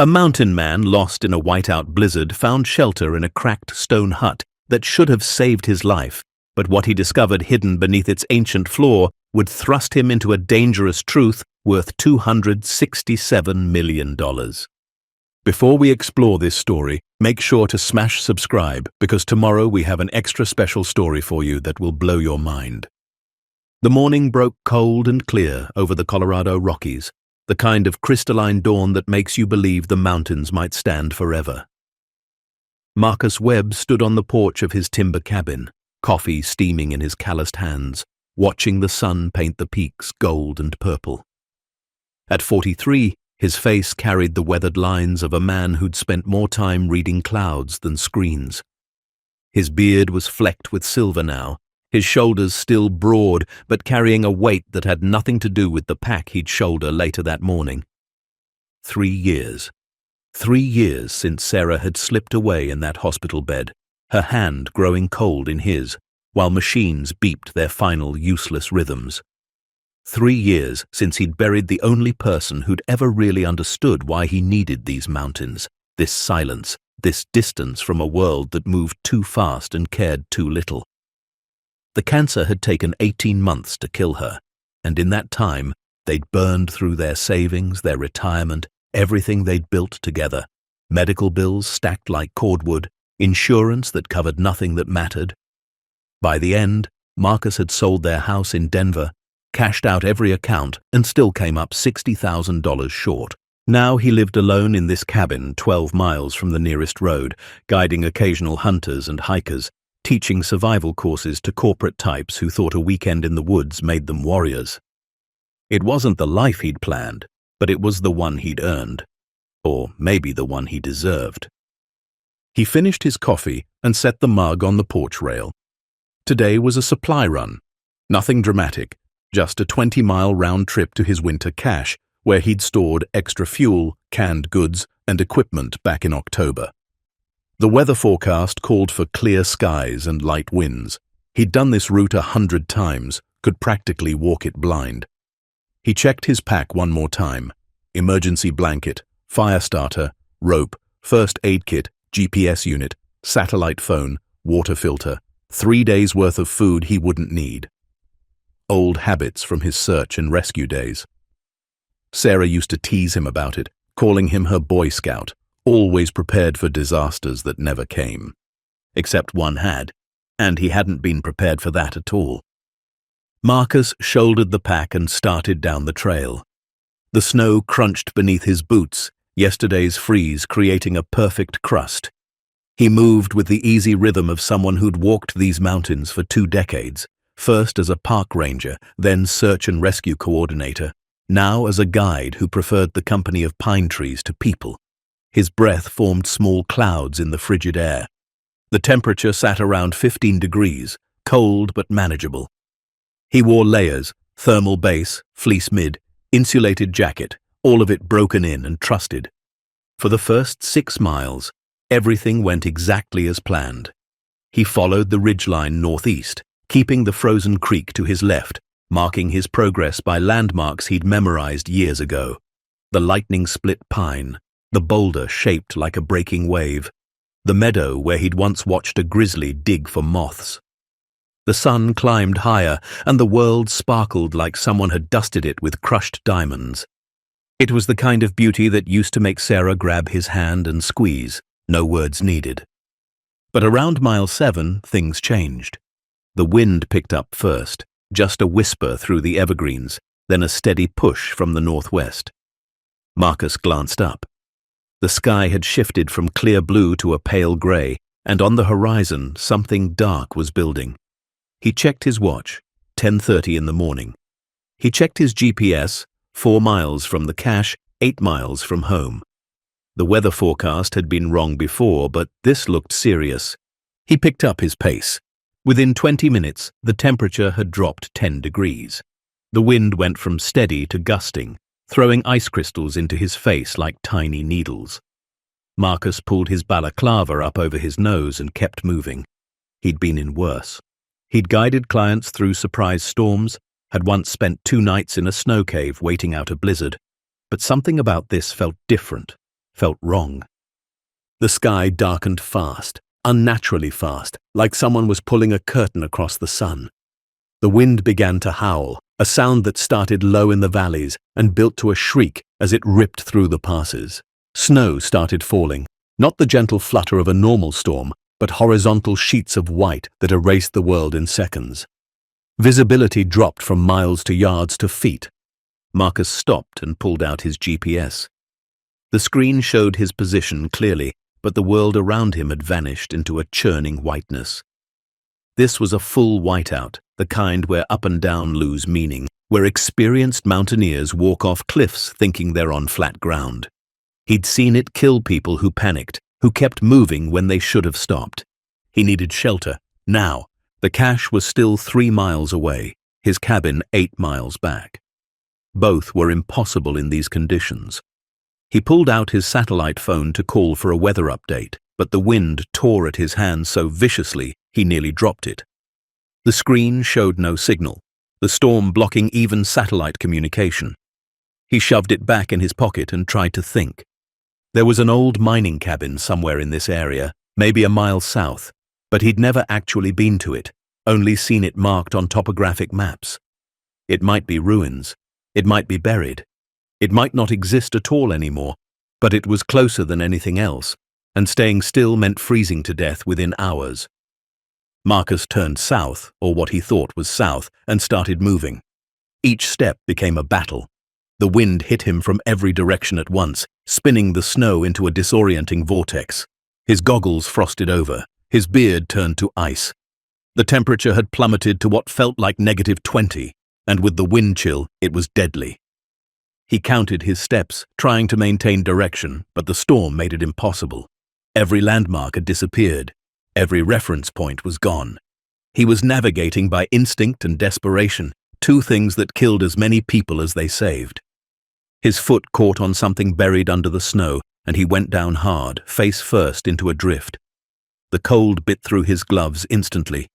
A mountain man lost in a whiteout blizzard found shelter in a cracked stone hut that should have saved his life, but what he discovered hidden beneath its ancient floor would thrust him into a dangerous truth worth $267 million. Before we explore this story, make sure to smash subscribe because tomorrow we have an extra special story for you that will blow your mind. The morning broke cold and clear over the Colorado Rockies, the kind of crystalline dawn that makes you believe the mountains might stand forever. Marcus Webb stood on the porch of his timber cabin, coffee steaming in his calloused hands, watching the sun paint the peaks gold and purple. At 43, his face carried the weathered lines of a man who'd spent more time reading clouds than screens. His beard was flecked with silver now, his shoulders still broad but carrying a weight that had nothing to do with the pack he'd shoulder later that morning. 3 years. 3 years since Sarah had slipped away in that hospital bed, her hand growing cold in his, while machines beeped their final useless rhythms. 3 years since he'd buried the only person who'd ever really understood why he needed these mountains, this silence, this distance from a world that moved too fast and cared too little. The cancer had taken 18 months to kill her, and in that time, they'd burned through their savings, their retirement, everything they'd built together. Medical bills stacked like cordwood, insurance that covered nothing that mattered. By the end, Marcus had sold their house in Denver, cashed out every account, and still came up $60,000 short. Now he lived alone in this cabin 12 miles from the nearest road, guiding occasional hunters and hikers, teaching survival courses to corporate types who thought a weekend in the woods made them warriors. It wasn't the life he'd planned, but it was the one he'd earned. Or maybe the one he deserved. He finished his coffee and set the mug on the porch rail. Today was a supply run. Nothing dramatic, just a 20-mile round trip to his winter cache, where he'd stored extra fuel, canned goods, and equipment back in October. The weather forecast called for clear skies and light winds. He'd done this route 100 times, could practically walk it blind. He checked his pack one more time. Emergency blanket, fire starter, rope, first aid kit, GPS unit, satellite phone, water filter, 3 days' worth of food he wouldn't need. Old habits from his search and rescue days. Sarah used to tease him about it, calling him her Boy Scout, always prepared for disasters that never came. Except one had, and he hadn't been prepared for that at all. Marcus shouldered the pack and started down the trail. The snow crunched beneath his boots, yesterday's freeze creating a perfect crust. He moved with the easy rhythm of someone who'd walked these mountains for 2 decades, first as a park ranger, then search and rescue coordinator, now as a guide who preferred the company of pine trees to people. His breath formed small clouds in the frigid air. The temperature sat around 15 degrees, cold but manageable. He wore layers, thermal base, fleece mid, insulated jacket, all of it broken in and trusted. For the first 6 miles, everything went exactly as planned. He followed the ridgeline northeast, keeping the frozen creek to his left, marking his progress by landmarks he'd memorized years ago. The lightning-split pine, the boulder shaped like a breaking wave, the meadow where he'd once watched a grizzly dig for moths. The sun climbed higher, and the world sparkled like someone had dusted it with crushed diamonds. It was the kind of beauty that used to make Sarah grab his hand and squeeze, no words needed. But around mile 7, things changed. The wind picked up first, just a whisper through the evergreens, then a steady push from the northwest. Marcus glanced up. The sky had shifted from clear blue to a pale gray, and on the horizon something dark was building. He checked his watch, 10:30 in the morning. He checked his GPS, 4 miles from the cache, 8 miles from home. The weather forecast had been wrong before, but this looked serious. He picked up his pace. Within 20 minutes, the temperature had dropped 10 degrees. The wind went from steady to gusting, throwing ice crystals into his face like tiny needles. Marcus pulled his balaclava up over his nose and kept moving. He'd been in worse. He'd guided clients through surprise storms, had once spent 2 nights in a snow cave waiting out a blizzard, but something about this felt different, felt wrong. The sky darkened fast, unnaturally fast, like someone was pulling a curtain across the sun. The wind began to howl, a sound that started low in the valleys and built to a shriek as it ripped through the passes. Snow started falling, not the gentle flutter of a normal storm, but horizontal sheets of white that erased the world in seconds. Visibility dropped from miles to yards to feet. Marcus stopped and pulled out his GPS. The screen showed his position clearly, but the world around him had vanished into a churning whiteness. This was a full whiteout, the kind where up and down lose meaning, where experienced mountaineers walk off cliffs thinking they're on flat ground. He'd seen it kill people who panicked, who kept moving when they should have stopped. He needed shelter, now. The cache was still 3 miles away, his cabin 8 miles back. Both were impossible in these conditions. He pulled out his satellite phone to call for a weather update, but the wind tore at his hand so viciously he nearly dropped it. The screen showed no signal, the storm blocking even satellite communication. He shoved it back in his pocket and tried to think. There was an old mining cabin somewhere in this area, maybe a mile south, but he'd never actually been to it, only seen it marked on topographic maps. It might be ruins. It might be buried. It might not exist at all anymore, but it was closer than anything else, and staying still meant freezing to death within hours. Marcus turned south, or what he thought was south, and started moving. Each step became a battle. The wind hit him from every direction at once, spinning the snow into a disorienting vortex. His goggles frosted over. His beard turned to ice. The temperature had plummeted to what felt like -20, and with the wind chill, it was deadly. He counted his steps, trying to maintain direction, but the storm made it impossible. Every landmark had disappeared. Every reference point was gone. He was navigating by instinct and desperation, two things that killed as many people as they saved. His foot caught on something buried under the snow, and he went down hard, face first, into a drift. The cold bit through his gloves instantly.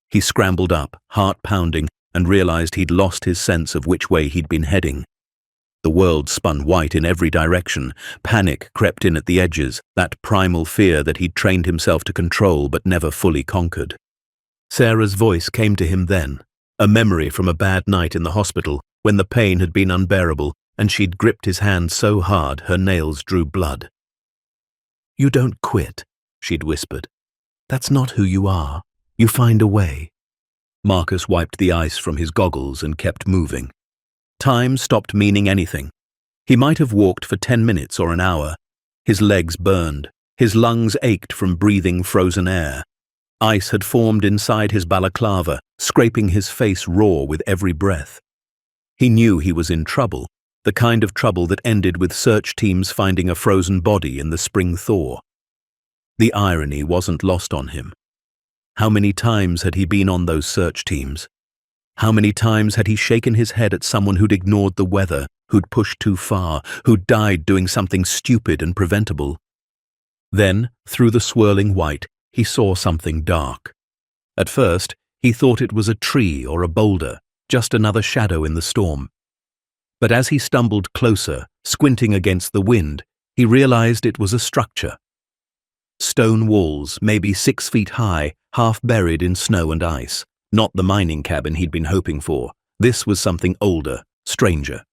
He scrambled up, heart pounding, and realized he'd lost his sense of which way he'd been heading. The world spun white in every direction. Panic crept in at the edges, that primal fear that he'd trained himself to control but never fully conquered. Sarah's voice came to him then, a memory from a bad night in the hospital when the pain had been unbearable and she'd gripped his hand so hard her nails drew blood. "You don't quit," she'd whispered. "That's not who you are. You find a way." Marcus wiped the ice from his goggles and kept moving. Time stopped meaning anything. He might have walked for 10 minutes or an hour. His legs burned. His lungs ached from breathing frozen air. Ice had formed inside his balaclava, scraping his face raw with every breath. He knew he was in trouble, the kind of trouble that ended with search teams finding a frozen body in the spring thaw. The irony wasn't lost on him. How many times had he been on those search teams? How many times had he shaken his head at someone who'd ignored the weather, who'd pushed too far, who'd died doing something stupid and preventable? Then, through the swirling white, he saw something dark. At first, he thought it was a tree or a boulder, just another shadow in the storm. But as he stumbled closer, squinting against the wind, he realized it was a structure. Stone walls, maybe 6 feet high, half buried in snow and ice. Not the mining cabin he'd been hoping for. This was something older, stranger.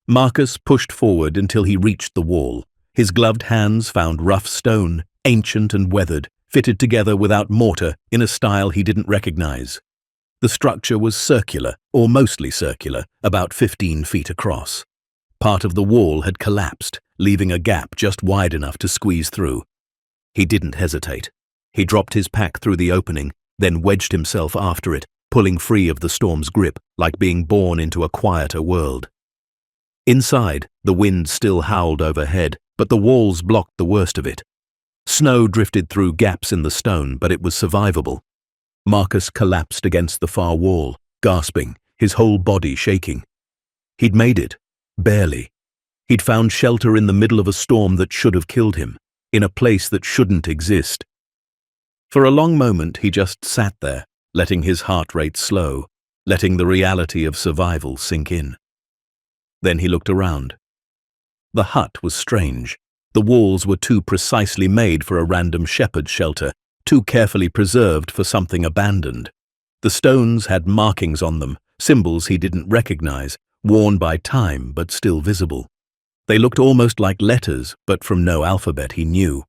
Marcus pushed forward until he reached the wall. His gloved hands found rough stone, ancient and weathered, fitted together without mortar in a style he didn't recognize. The structure was circular, or mostly circular, about 15 feet across. Part of the wall had collapsed, leaving a gap just wide enough to squeeze through. He didn't hesitate. He dropped his pack through the opening, then wedged himself after it, pulling free of the storm's grip, like being born into a quieter world. Inside, the wind still howled overhead, but the walls blocked the worst of it. Snow drifted through gaps in the stone, but it was survivable. Marcus collapsed against the far wall, gasping, his whole body shaking. He'd made it, barely. He'd found shelter in the middle of a storm that should have killed him, in a place that shouldn't exist. For a long moment he just sat there, letting his heart rate slow, letting the reality of survival sink in. Then he looked around. The hut was strange. The walls were too precisely made for a random shepherd's shelter, too carefully preserved for something abandoned. The stones had markings on them, symbols he didn't recognize, worn by time but still visible. They looked almost like letters, but from no alphabet he knew.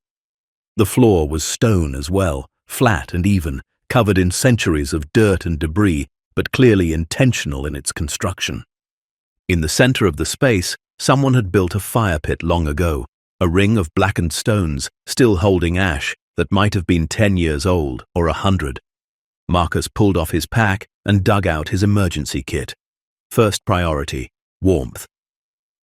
The floor was stone as well, flat and even, covered in centuries of dirt and debris, but clearly intentional in its construction. In the center of the space, someone had built a fire pit long ago, a ring of blackened stones, still holding ash, that might have been 10 years old or 100. Marcus pulled off his pack and dug out his emergency kit. First priority, warmth.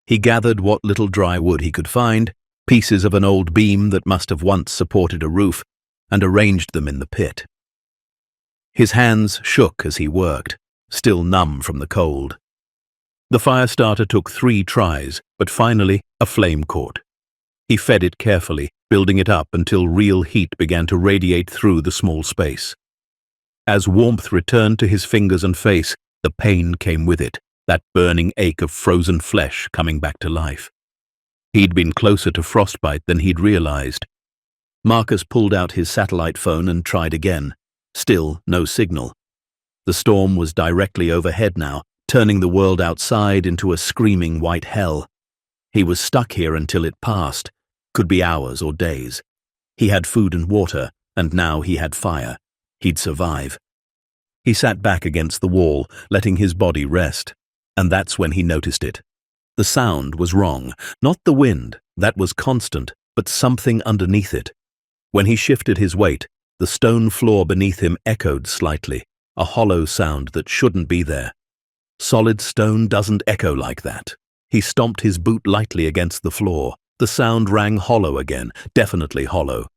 He gathered what little dry wood he could find, pieces of an old beam that must have once supported a roof, and arranged them in the pit. His hands shook as he worked, still numb from the cold. The fire starter took 3 tries, but finally a flame caught. He fed it carefully, building it up until real heat began to radiate through the small space. As warmth returned to his fingers and face, the pain came with it, that burning ache of frozen flesh coming back to life. He'd been closer to frostbite than he'd realized. Marcus pulled out his satellite phone and tried again. Still no signal. The storm was directly overhead now, turning the world outside into a screaming white hell. He was stuck here until it passed. Could be hours or days. He had food and water, and now he had fire. He'd survive. He sat back against the wall, letting his body rest. And that's when he noticed it. The sound was wrong. Not the wind, that was constant, but something underneath it. When he shifted his weight, the stone floor beneath him echoed slightly, a hollow sound that shouldn't be there. Solid stone doesn't echo like that. He stomped his boot lightly against the floor. The sound rang hollow again, definitely hollow.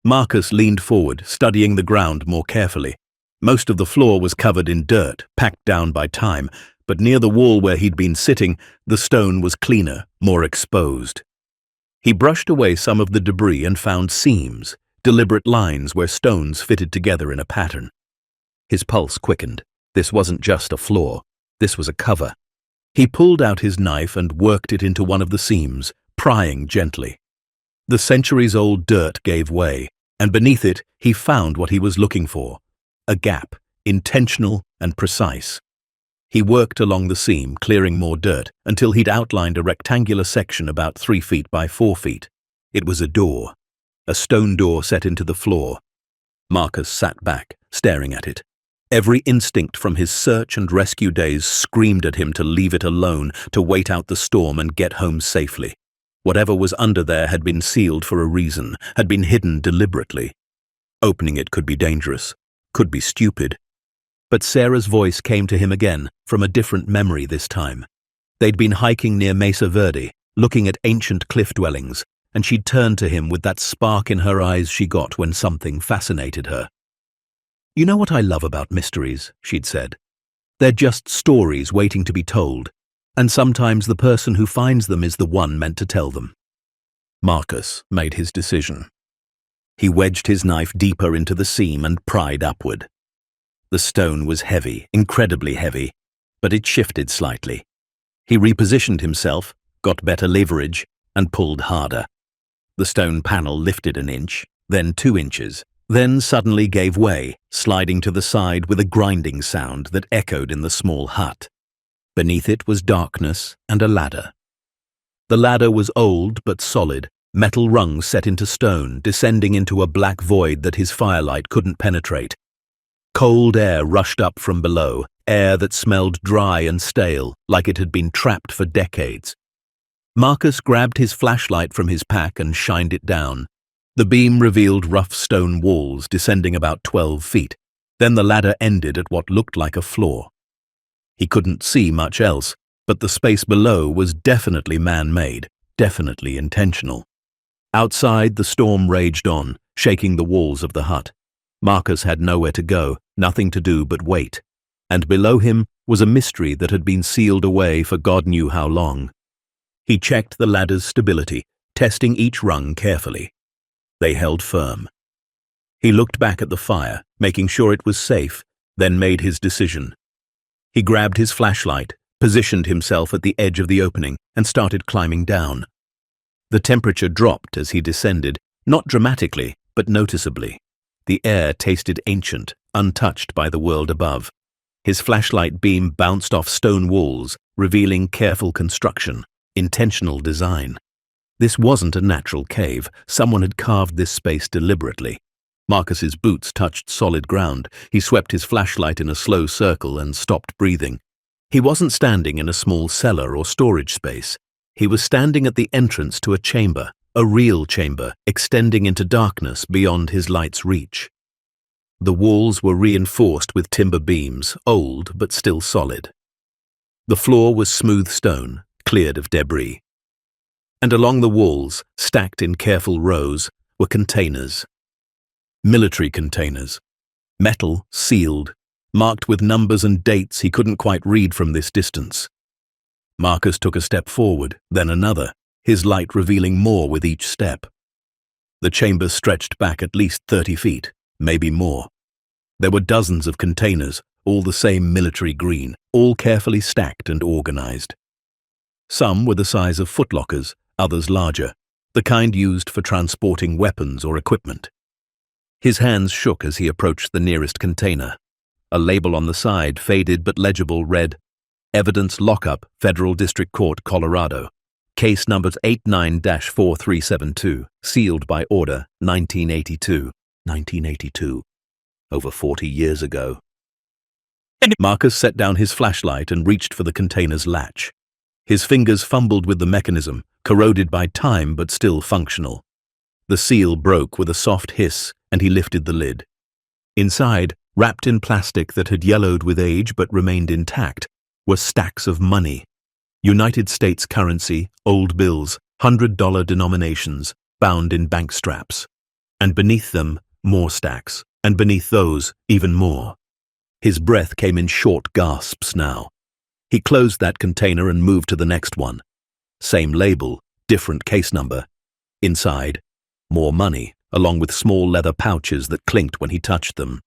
Marcus leaned forward, studying the ground more carefully. Most of the floor was covered in dirt, packed down by time, but near the wall where he'd been sitting, the stone was cleaner, more exposed. He brushed away some of the debris and found seams, deliberate lines where stones fitted together in a pattern. His pulse quickened. This wasn't just a floor. This was a cover. He pulled out his knife and worked it into one of the seams, prying gently. The centuries-old dirt gave way, and beneath it he found what he was looking for. A gap, intentional and precise. He worked along the seam, clearing more dirt, until he'd outlined a rectangular section about 3 feet by 4 feet. It was a door. A stone door set into the floor. Marcus sat back, staring at it. Every instinct from his search and rescue days screamed at him to leave it alone, to wait out the storm and get home safely. Whatever was under there had been sealed for a reason, had been hidden deliberately. Opening it could be dangerous, could be stupid. But Sarah's voice came to him again, from a different memory this time. They'd been hiking near Mesa Verde, looking at ancient cliff dwellings, and she'd turned to him with that spark in her eyes she got when something fascinated her. "You know what I love about mysteries," she'd said. "They're just stories waiting to be told, and sometimes the person who finds them is the one meant to tell them." Marcus made his decision. He wedged his knife deeper into the seam and pried upward. The stone was heavy, incredibly heavy, but it shifted slightly. He repositioned himself, got better leverage, and pulled harder. The stone panel lifted an inch, then 2 inches, then suddenly gave way, sliding to the side with a grinding sound that echoed in the small hut. Beneath it was darkness and a ladder. The ladder was old but solid, metal rungs set into stone, descending into a black void that his firelight couldn't penetrate. Cold air rushed up from below, air that smelled dry and stale, like it had been trapped for decades. Marcus grabbed his flashlight from his pack and shined it down. The beam revealed rough stone walls descending about 12 feet. Then the ladder ended at what looked like a floor. He couldn't see much else, but the space below was definitely man-made, definitely intentional. Outside, the storm raged on, shaking the walls of the hut. Marcus had nowhere to go, nothing to do but wait. And below him was a mystery that had been sealed away for God knew how long. He checked the ladder's stability, testing each rung carefully. They held firm. He looked back at the fire, making sure it was safe, then made his decision. He grabbed his flashlight, positioned himself at the edge of the opening, and started climbing down. The temperature dropped as he descended, not dramatically, but noticeably. The air tasted ancient, untouched by the world above. His flashlight beam bounced off stone walls, revealing careful construction, intentional design. This wasn't a natural cave. Someone had carved this space deliberately. Marcus's boots touched solid ground. He swept his flashlight in a slow circle and stopped breathing. He wasn't standing in a small cellar or storage space. He was standing at the entrance to a chamber, a real chamber, extending into darkness beyond his light's reach. The walls were reinforced with timber beams, old but still solid. The floor was smooth stone, cleared of debris. And along the walls, stacked in careful rows, were containers. Military containers. Metal, sealed, marked with numbers and dates he couldn't quite read from this distance. Marcus took a step forward, then another, his light revealing more with each step. The chamber stretched back at least 30 feet, maybe more. There were dozens of containers, all the same military green, all carefully stacked and organized. Some were the size of footlockers, others larger, the kind used for transporting weapons or equipment. His hands shook as he approached the nearest container. A label on the side, faded but legible, read, "Evidence Lockup, Federal District Court, Colorado. Case number 89-4372, sealed by order, 1982. 1982. Over 40 years ago." Marcus set down his flashlight and reached for the container's latch. His fingers fumbled with the mechanism, corroded by time but still functional. The seal broke with a soft hiss, and he lifted the lid. Inside, wrapped in plastic that had yellowed with age but remained intact, were stacks of money. United States currency, old bills, $100 denominations, bound in bank straps. And beneath them, more stacks, and beneath those, even more. His breath came in short gasps now. He closed that container and moved to the next one. Same label, different case number. Inside, more money, along with small leather pouches that clinked when he touched them.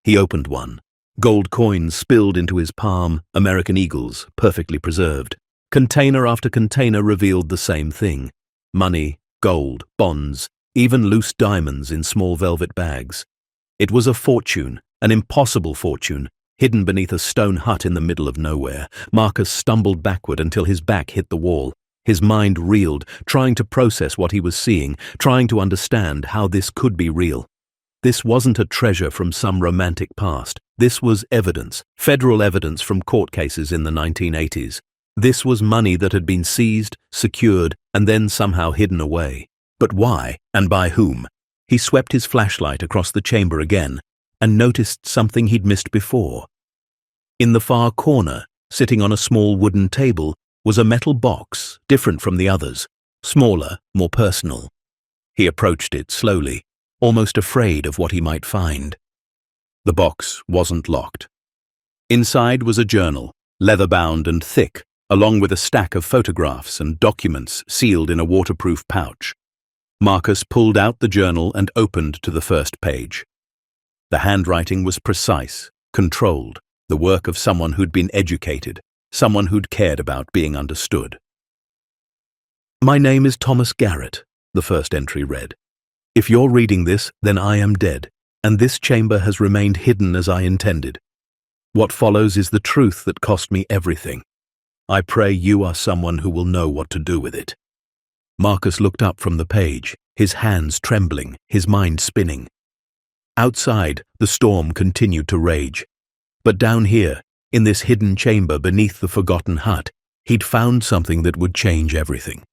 He opened one. Gold coins spilled into his palm, American eagles, perfectly preserved. Container after container revealed the same thing. Money, gold, bonds, even loose diamonds in small velvet bags. It was a fortune, an impossible fortune, hidden beneath a stone hut in the middle of nowhere. Marcus stumbled backward until his back hit the wall. His mind reeled, trying to process what he was seeing, trying to understand how this could be real. This wasn't a treasure from some romantic past. This was evidence, federal evidence from court cases in the 1980s. This was money that had been seized, secured, and then somehow hidden away. But why, and by whom? He swept his flashlight across the chamber again, and noticed something he'd missed before. In the far corner, sitting on a small wooden table, was a metal box, different from the others, smaller, more personal. He approached it slowly, almost afraid of what he might find. The box wasn't locked. Inside was a journal, leather-bound and thick, along with a stack of photographs and documents sealed in a waterproof pouch. Marcus pulled out the journal and opened to the first page. The handwriting was precise, controlled, the work of someone who'd been educated, someone who'd cared about being understood. "My name is Thomas Garrett," the first entry read. "If you're reading this, then I am dead, and this chamber has remained hidden as I intended. What follows is the truth that cost me everything. I pray you are someone who will know what to do with it." Marcus looked up from the page, his hands trembling, his mind spinning. Outside, the storm continued to rage. But down here, in this hidden chamber beneath the forgotten hut, he'd found something that would change everything.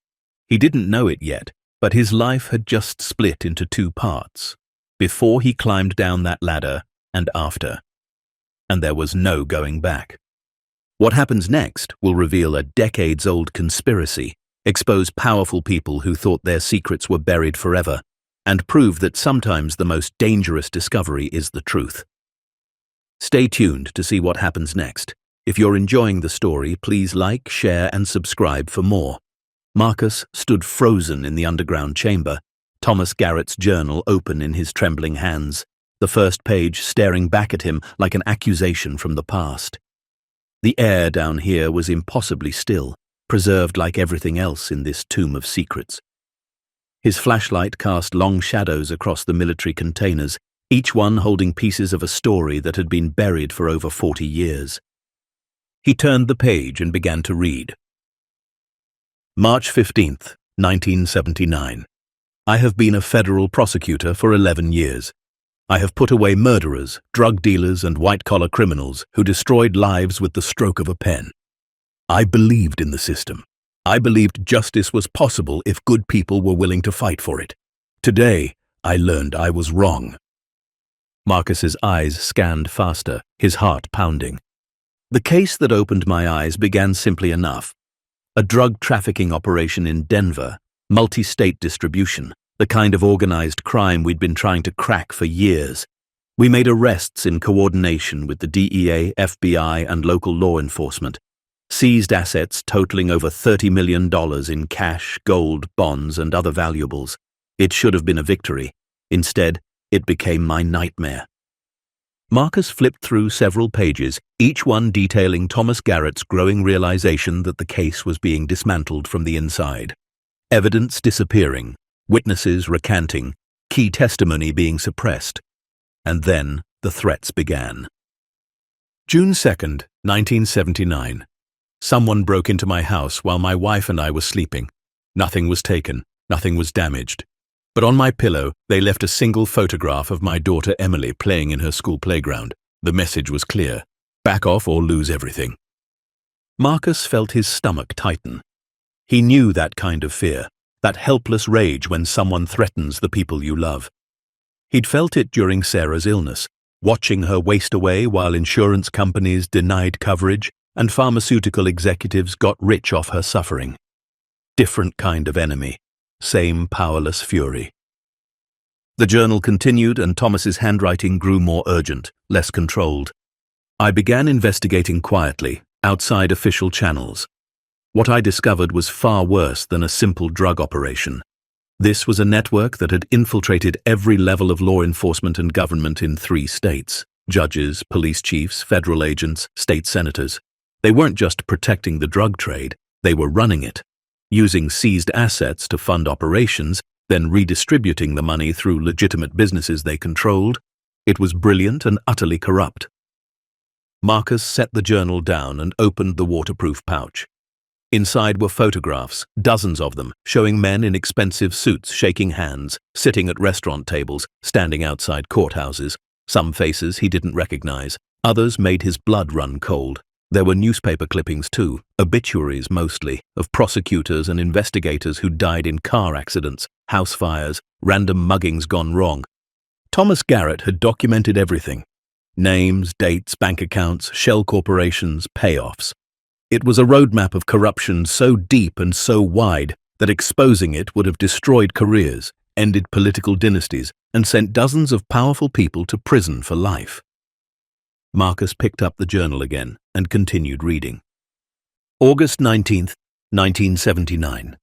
He didn't know it yet, but his life had just split into two parts, before he climbed down that ladder and after. And there was no going back. What happens next will reveal a decades-old conspiracy, expose powerful people who thought their secrets were buried forever, and prove that sometimes the most dangerous discovery is the truth. Stay tuned to see what happens next. If you're enjoying the story, please like, share, and subscribe for more. Marcus stood frozen in the underground chamber, Thomas Garrett's journal open in his trembling hands, the first page staring back at him like an accusation from the past. The air down here was impossibly still, preserved like everything else in this tomb of secrets. His flashlight cast long shadows across the military containers, each one holding pieces of a story that had been buried for over 40 years. He turned the page and began to read. March 15th, 1979. I have been a federal prosecutor for 11 years. I have put away murderers, drug dealers, and white-collar criminals who destroyed lives with the stroke of a pen. I believed in the system. I believed justice was possible if good people were willing to fight for it. Today, I learned I was wrong. Marcus's eyes scanned faster, his heart pounding. The case that opened my eyes began simply enough. A drug trafficking operation in Denver, multi-state distribution, the kind of organized crime we'd been trying to crack for years. We made arrests in coordination with the DEA, FBI, and local law enforcement. Seized assets totaling over $30 million in cash, gold, bonds, and other valuables. It should have been a victory. Instead, it became my nightmare. Marcus flipped through several pages, each one detailing Thomas Garrett's growing realization that the case was being dismantled from the inside. Evidence disappearing, witnesses recanting, key testimony being suppressed. And then the threats began. June 2nd, 1979. Someone broke into my house while my wife and I were sleeping. Nothing was taken, nothing was damaged. But on my pillow, they left a single photograph of my daughter Emily playing in her school playground. The message was clear: back off or lose everything. Marcus felt his stomach tighten. He knew that kind of fear, that helpless rage when someone threatens the people you love. He'd felt it during Sarah's illness, watching her waste away while insurance companies denied coverage and pharmaceutical executives got rich off her suffering. Different kind of enemy. Same powerless fury. The journal continued, and Thomas's handwriting grew more urgent, less controlled. I began investigating quietly, outside official channels. What I discovered was far worse than a simple drug operation. This was a network that had infiltrated every level of law enforcement and government in 3 states: judges, police chiefs, federal agents, state senators. They weren't just protecting the drug trade, they were running it. Using seized assets to fund operations, then redistributing the money through legitimate businesses they controlled. It was brilliant and utterly corrupt. Marcus set the journal down and opened the waterproof pouch. Inside were photographs, dozens of them, showing men in expensive suits shaking hands, sitting at restaurant tables, standing outside courthouses. Some faces he didn't recognize, others made his blood run cold. There were newspaper clippings too, obituaries mostly, of prosecutors and investigators who died in car accidents, house fires, random muggings gone wrong. Thomas Garrett had documented everything. Names, dates, bank accounts, shell corporations, payoffs. It was a roadmap of corruption so deep and so wide that exposing it would have destroyed careers, ended political dynasties, and sent dozens of powerful people to prison for life. Marcus picked up the journal again and continued reading. August 19th, 1979.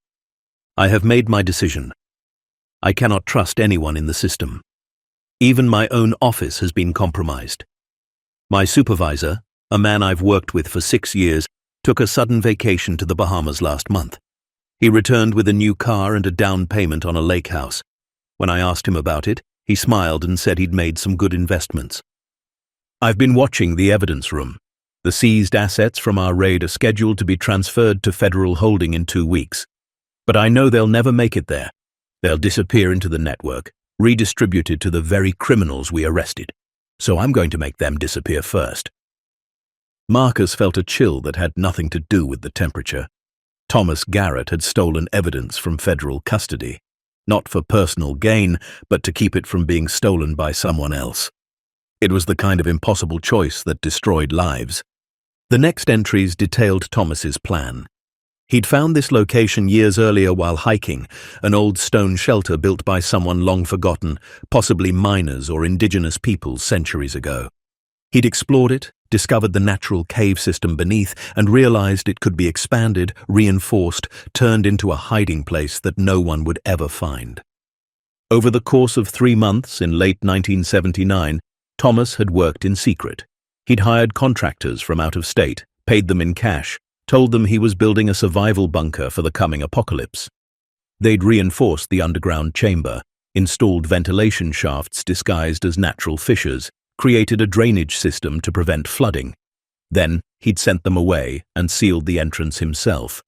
I have made my decision. I cannot trust anyone in the system. Even my own office has been compromised. My supervisor, a man I've worked with for 6 years, took a sudden vacation to the Bahamas last month. He returned with a new car and a down payment on a lake house. When I asked him about it, he smiled and said he'd made some good investments. I've been watching the evidence room. The seized assets from our raid are scheduled to be transferred to federal holding in 2 weeks. But I know they'll never make it there. They'll disappear into the network, redistributed to the very criminals we arrested. So I'm going to make them disappear first. Marcus felt a chill that had nothing to do with the temperature. Thomas Garrett had stolen evidence from federal custody, not for personal gain, but to keep it from being stolen by someone else. It was the kind of impossible choice that destroyed lives. The next entries detailed Thomas's plan. He'd found this location years earlier while hiking, an old stone shelter built by someone long forgotten, possibly miners or indigenous peoples centuries ago. He'd explored it, discovered the natural cave system beneath, and realized it could be expanded, reinforced, turned into a hiding place that no one would ever find. Over the course of 3 months in late 1979, Thomas had worked in secret. He'd hired contractors from out of state, paid them in cash, told them he was building a survival bunker for the coming apocalypse. They'd reinforced the underground chamber, installed ventilation shafts disguised as natural fissures, created a drainage system to prevent flooding. Then he'd sent them away and sealed the entrance himself.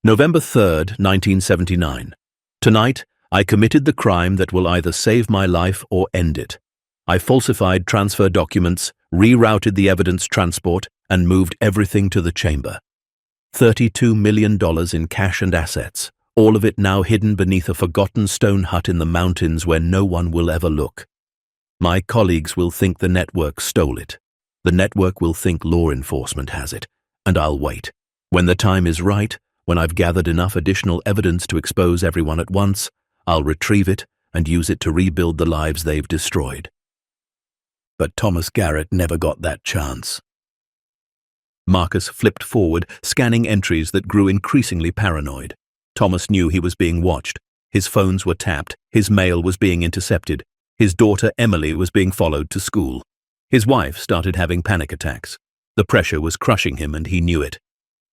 November 3rd, 1979. Tonight, I committed the crime that will either save my life or end it. I falsified transfer documents, rerouted the evidence transport, and moved everything to the chamber. $32 million in cash and assets, all of it now hidden beneath a forgotten stone hut in the mountains where no one will ever look. My colleagues will think the network stole it. The network will think law enforcement has it, and I'll wait. When the time is right, when I've gathered enough additional evidence to expose everyone at once, I'll retrieve it and use it to rebuild the lives they've destroyed. But Thomas Garrett never got that chance. Marcus flipped forward, scanning entries that grew increasingly paranoid. Thomas knew he was being watched. His phones were tapped, his mail was being intercepted, his daughter Emily was being followed to school. His wife started having panic attacks. The pressure was crushing him and he knew it.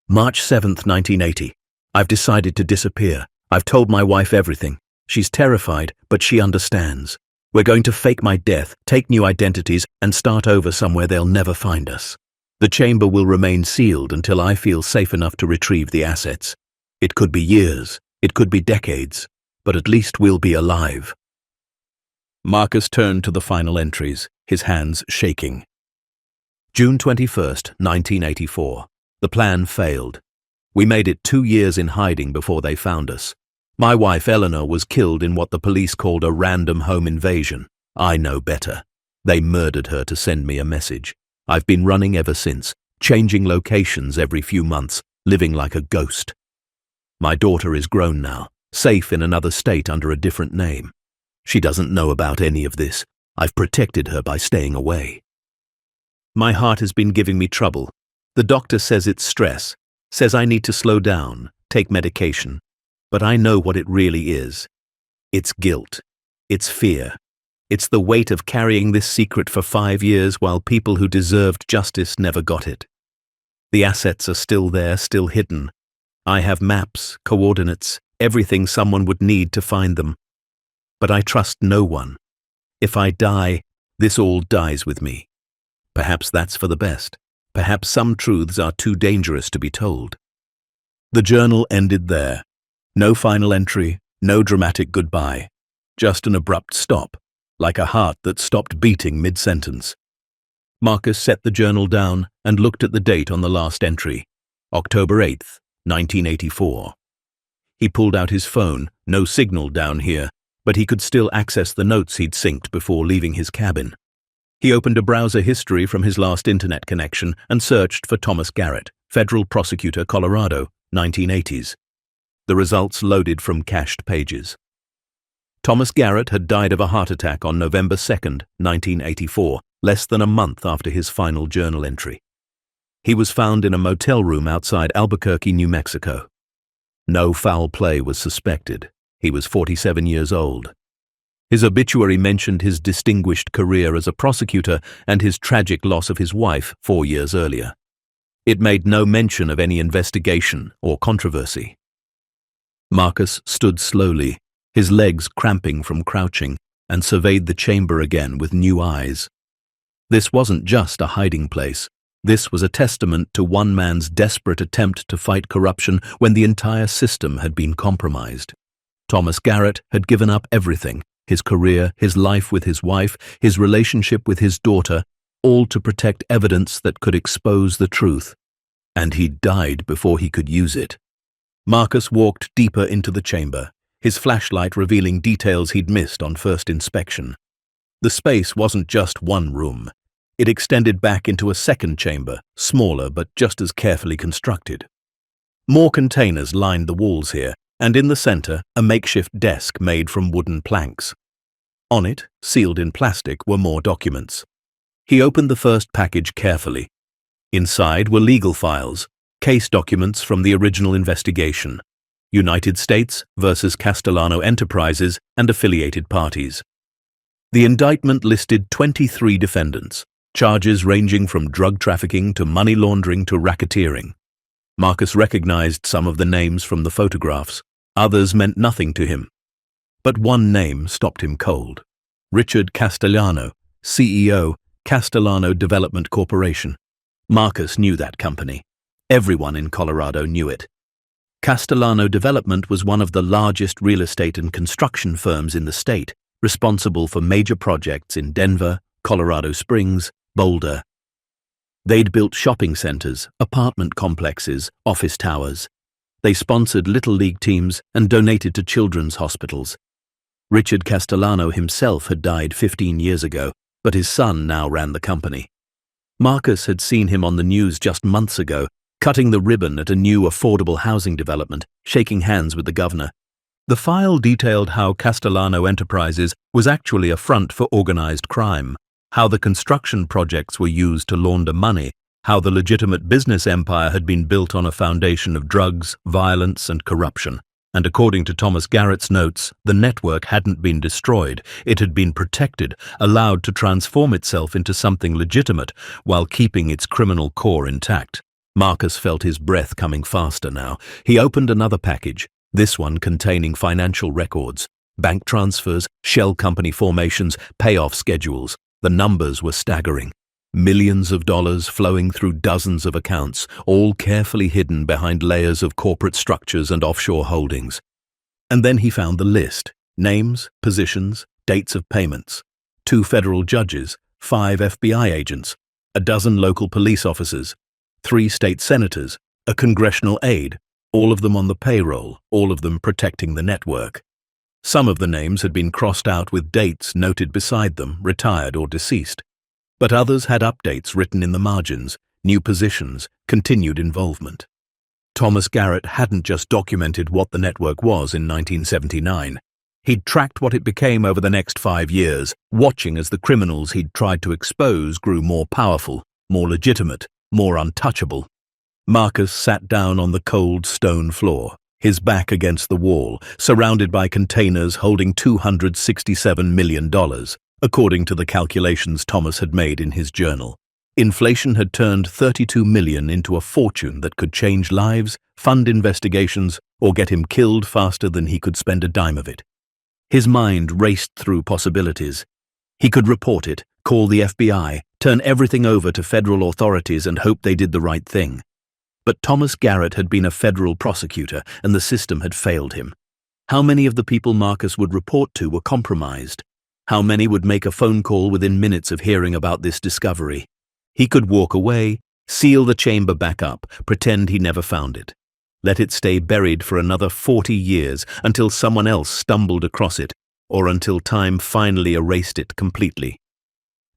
March 7th, 1980. I've decided to disappear. I've told my wife everything. She's terrified, but she understands. We're going to fake my death, take new identities, and start over somewhere they'll never find us. The chamber will remain sealed until I feel safe enough to retrieve the assets. It could be years, it could be decades, but at least we'll be alive. Marcus turned to the final entries, his hands shaking. June 21st, 1984. The plan failed. We made it 2 years in hiding before they found us. My wife Eleanor was killed in what the police called a random home invasion. I know better. They murdered her to send me a message. I've been running ever since, changing locations every few months, living like a ghost. My daughter is grown now, safe in another state under a different name. She doesn't know about any of this. I've protected her by staying away. My heart has been giving me trouble. The doctor says it's stress, says I need to slow down, take medication. But I know what it really is. It's guilt. It's fear. It's the weight of carrying this secret for 5 years while people who deserved justice never got it. The assets are still there, still hidden. I have maps, coordinates, everything someone would need to find them. But I trust no one. If I die, this all dies with me. Perhaps that's for the best. Perhaps some truths are too dangerous to be told. The journal ended there. No final entry, no dramatic goodbye. Just an abrupt stop, like a heart that stopped beating mid-sentence. Marcus set the journal down and looked at the date on the last entry, October 8th, 1984. He pulled out his phone, no signal down here, but he could still access the notes he'd synced before leaving his cabin. He opened a browser history from his last internet connection and searched for Thomas Garrett, Federal Prosecutor, Colorado, 1980s. The results loaded from cached pages. Thomas Garrett had died of a heart attack on November 2nd, 1984, less than a month after his final journal entry. He was found in a motel room outside Albuquerque, New Mexico. No foul play was suspected. He was 47 years old. His obituary mentioned his distinguished career as a prosecutor and his tragic loss of his wife 4 years earlier. It made no mention of any investigation or controversy. Marcus stood slowly, his legs cramping from crouching, and surveyed the chamber again with new eyes. This wasn't just a hiding place. This was a testament to one man's desperate attempt to fight corruption when the entire system had been compromised. Thomas Garrett had given up everything, his career, his life with his wife, his relationship with his daughter, all to protect evidence that could expose the truth. And he died before he could use it. Marcus walked deeper into the chamber, his flashlight revealing details he'd missed on first inspection. The space wasn't just one room. It extended back into a second chamber, smaller but just as carefully constructed. More containers lined the walls here, and in the center, a makeshift desk made from wooden planks. On it, sealed in plastic, were more documents. He opened the first package carefully. Inside were legal files, case documents from the original investigation, United States versus Castellano Enterprises and affiliated parties. The indictment listed 23 defendants, charges ranging from drug trafficking to money laundering to racketeering. Marcus recognized some of the names from the photographs. Others meant nothing to him. But one name stopped him cold. Richard Castellano, CEO, Castellano Development Corporation. Marcus knew that company. Everyone in Colorado knew it. Castellano Development was one of the largest real estate and construction firms in the state, responsible for major projects in Denver, Colorado Springs, Boulder. They'd built shopping centers, apartment complexes, office towers. They sponsored Little League teams and donated to children's hospitals. Richard Castellano himself had died 15 years ago, but his son now ran the company. Marcus had seen him on the news just months ago, cutting the ribbon at a new affordable housing development, shaking hands with the governor. The file detailed how Castellano Enterprises was actually a front for organized crime, how the construction projects were used to launder money, how the legitimate business empire had been built on a foundation of drugs, violence, and corruption. And according to Thomas Garrett's notes, the network hadn't been destroyed, it had been protected, allowed to transform itself into something legitimate while keeping its criminal core intact. Marcus felt his breath coming faster now. He opened another package, this one containing financial records, bank transfers, shell company formations, payoff schedules. The numbers were staggering. Millions of dollars flowing through dozens of accounts, all carefully hidden behind layers of corporate structures and offshore holdings. And then he found the list: names, positions, dates of payments. 2 federal judges, 5 FBI agents, a dozen local police officers, 3 state senators, a congressional aide, all of them on the payroll, all of them protecting the network. Some of the names had been crossed out with dates noted beside them, retired or deceased. But others had updates written in the margins, new positions, continued involvement. Thomas Garrett hadn't just documented what the network was in 1979. He'd tracked what it became over the next 5 years, watching as the criminals he'd tried to expose grew more powerful, more legitimate, more untouchable. Marcus sat down on the cold stone floor, his back against the wall, surrounded by containers holding $267 million. According to the calculations Thomas had made in his journal. Inflation had turned $32 million into a fortune that could change lives, fund investigations, or get him killed faster than he could spend a dime of it. His mind raced through possibilities. He could report it, call the FBI, turn everything over to federal authorities and hope they did the right thing. But Thomas Garrett had been a federal prosecutor, and the system had failed him. How many of the people Marcus would report to were compromised? How many would make a phone call within minutes of hearing about this discovery? He could walk away, seal the chamber back up, pretend he never found it. Let it stay buried for another 40 years until someone else stumbled across it, or until time finally erased it completely.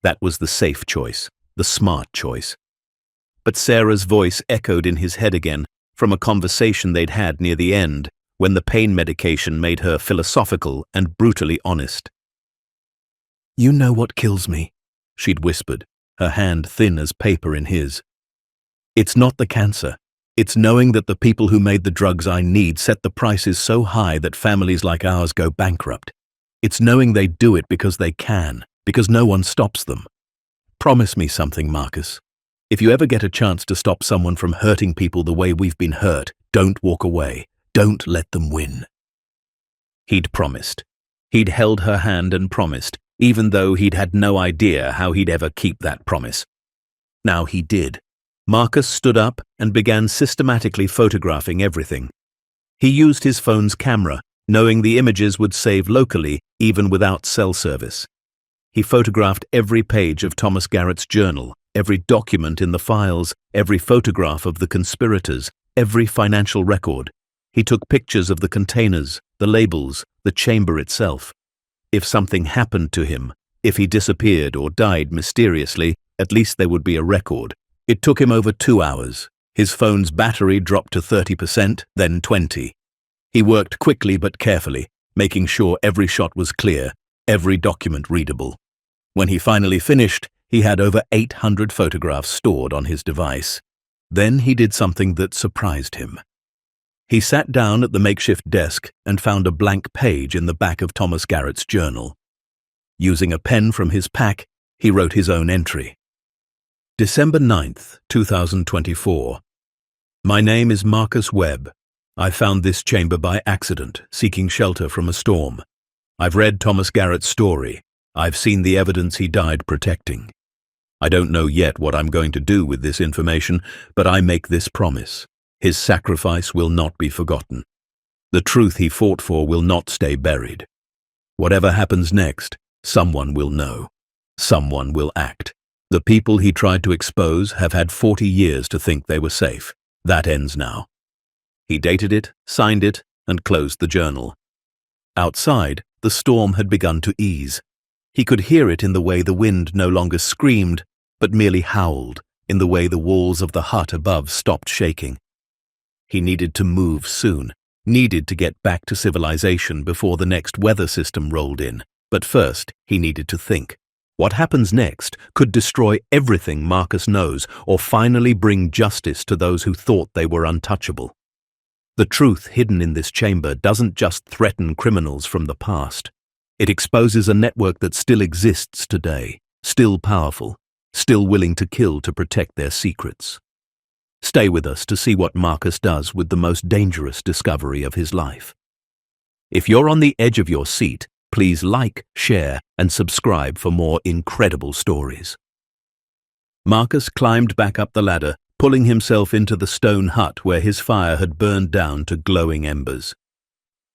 That was the safe choice, the smart choice. But Sarah's voice echoed in his head again, from a conversation they'd had near the end, when the pain medication made her philosophical and brutally honest. "You know what kills me," she'd whispered, her hand thin as paper in his. "It's not the cancer. It's knowing that the people who made the drugs I need set the prices so high that families like ours go bankrupt. It's knowing they do it because they can, because no one stops them. Promise me something, Marcus. If you ever get a chance to stop someone from hurting people the way we've been hurt, don't walk away. Don't let them win." He'd promised. He'd held her hand and promised, even though he'd had no idea how he'd ever keep that promise. Now he did. Marcus stood up and began systematically photographing everything. He used his phone's camera, knowing the images would save locally even without cell service. He photographed every page of Thomas Garrett's journal, every document in the files, every photograph of the conspirators, every financial record. He took pictures of the containers, the labels, the chamber itself. If something happened to him, if he disappeared or died mysteriously, at least there would be a record. It took him over 2 hours. His phone's battery dropped to 30%, then 20%. He worked quickly but carefully, making sure every shot was clear, every document readable. When he finally finished, he had over 800 photographs stored on his device. Then he did something that surprised him. He sat down at the makeshift desk and found a blank page in the back of Thomas Garrett's journal. Using a pen from his pack, he wrote his own entry. December 9th, 2024. My name is Marcus Webb. I found this chamber by accident, seeking shelter from a storm. I've read Thomas Garrett's story. I've seen the evidence he died protecting. I don't know yet what I'm going to do with this information, but I make this promise. His sacrifice will not be forgotten. The truth he fought for will not stay buried. Whatever happens next, someone will know. Someone will act. The people he tried to expose have had 40 years to think they were safe. That ends now. He dated it, signed it, and closed the journal. Outside, the storm had begun to ease. He could hear it in the way the wind no longer screamed, but merely howled, in the way the walls of the hut above stopped shaking. He needed to move soon, needed to get back to civilization before the next weather system rolled in. But first, he needed to think. What happens next could destroy everything Marcus knows, or finally bring justice to those who thought they were untouchable. The truth hidden in this chamber doesn't just threaten criminals from the past. It exposes a network that still exists today, still powerful, still willing to kill to protect their secrets. Stay with us to see what Marcus does with the most dangerous discovery of his life. If you're on the edge of your seat, please like, share, and subscribe for more incredible stories. Marcus climbed back up the ladder, pulling himself into the stone hut where his fire had burned down to glowing embers.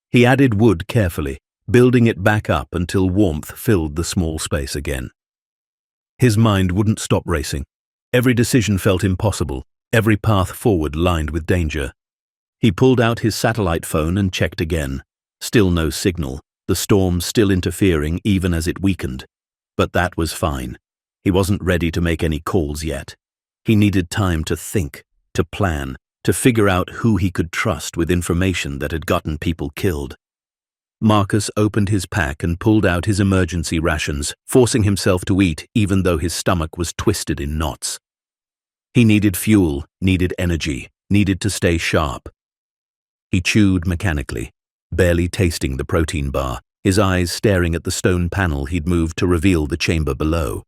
He added wood carefully, building it back up until warmth filled the small space again. His mind wouldn't stop racing. Every decision felt impossible, every path forward lined with danger. He pulled out his satellite phone and checked again. Still no signal, the storm still interfering even as it weakened. But that was fine. He wasn't ready to make any calls yet. He needed time to think, to plan, to figure out who he could trust with information that had gotten people killed. Marcus opened his pack and pulled out his emergency rations, forcing himself to eat even though his stomach was twisted in knots. He needed fuel, needed energy, needed to stay sharp. He chewed mechanically, barely tasting the protein bar, his eyes staring at the stone panel he'd moved to reveal the chamber below.